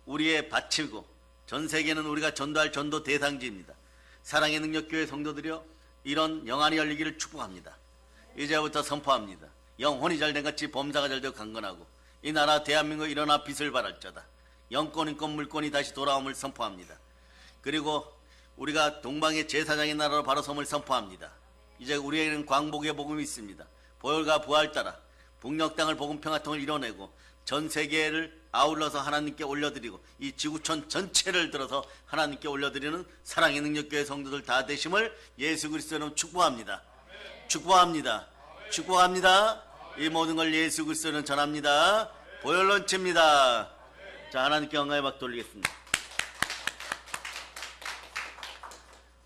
우리의 바치고 전 세계는 우리가 전도할 전도 대상지입니다. 사랑의 능력교회 성도들이여 이런 영안이 열리기를 축복합니다. 이제부터 선포합니다. 영혼이 잘된 같이 범사가 잘되고 강건하고 이 나라 대한민국 일어나 빛을 발할 자다. 영권, 인권, 물권이 다시 돌아옴을 선포합니다. 그리고 우리가 동방의 제사장의 나라로 바로 섬을 선포합니다. 이제 우리에게는 광복의 복음이 있습니다. 보혈과 부활 따라 북녘 땅을 복음 평화통을 이뤄내고 전 세계를 아울러서 하나님께 올려드리고 이 지구촌 전체를 들어서 하나님께 올려드리는 사랑의 능력교회 성도들 다 되심을 예수 그리스도는 축복합니다. 축복합니다. 축복합니다. 이 모든 걸 예수 그리스도는 전합니다. 보혈론체입니다. 자, 하나님께 영광의 박 돌리겠습니다.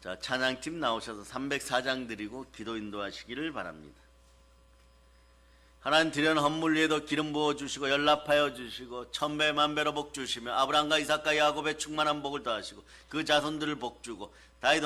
자, 찬양팀 나오셔서 304장 드리고 기도 인도하시기를 바랍니다. 하나님 드려는 헌물 위에도 기름 부어주시고 연락하여 주시고 천배 만배로 복 주시며 아브라함과 이삭과 야곱의 충만한 복을 더하시고 그 자손들을 복 주고 다윗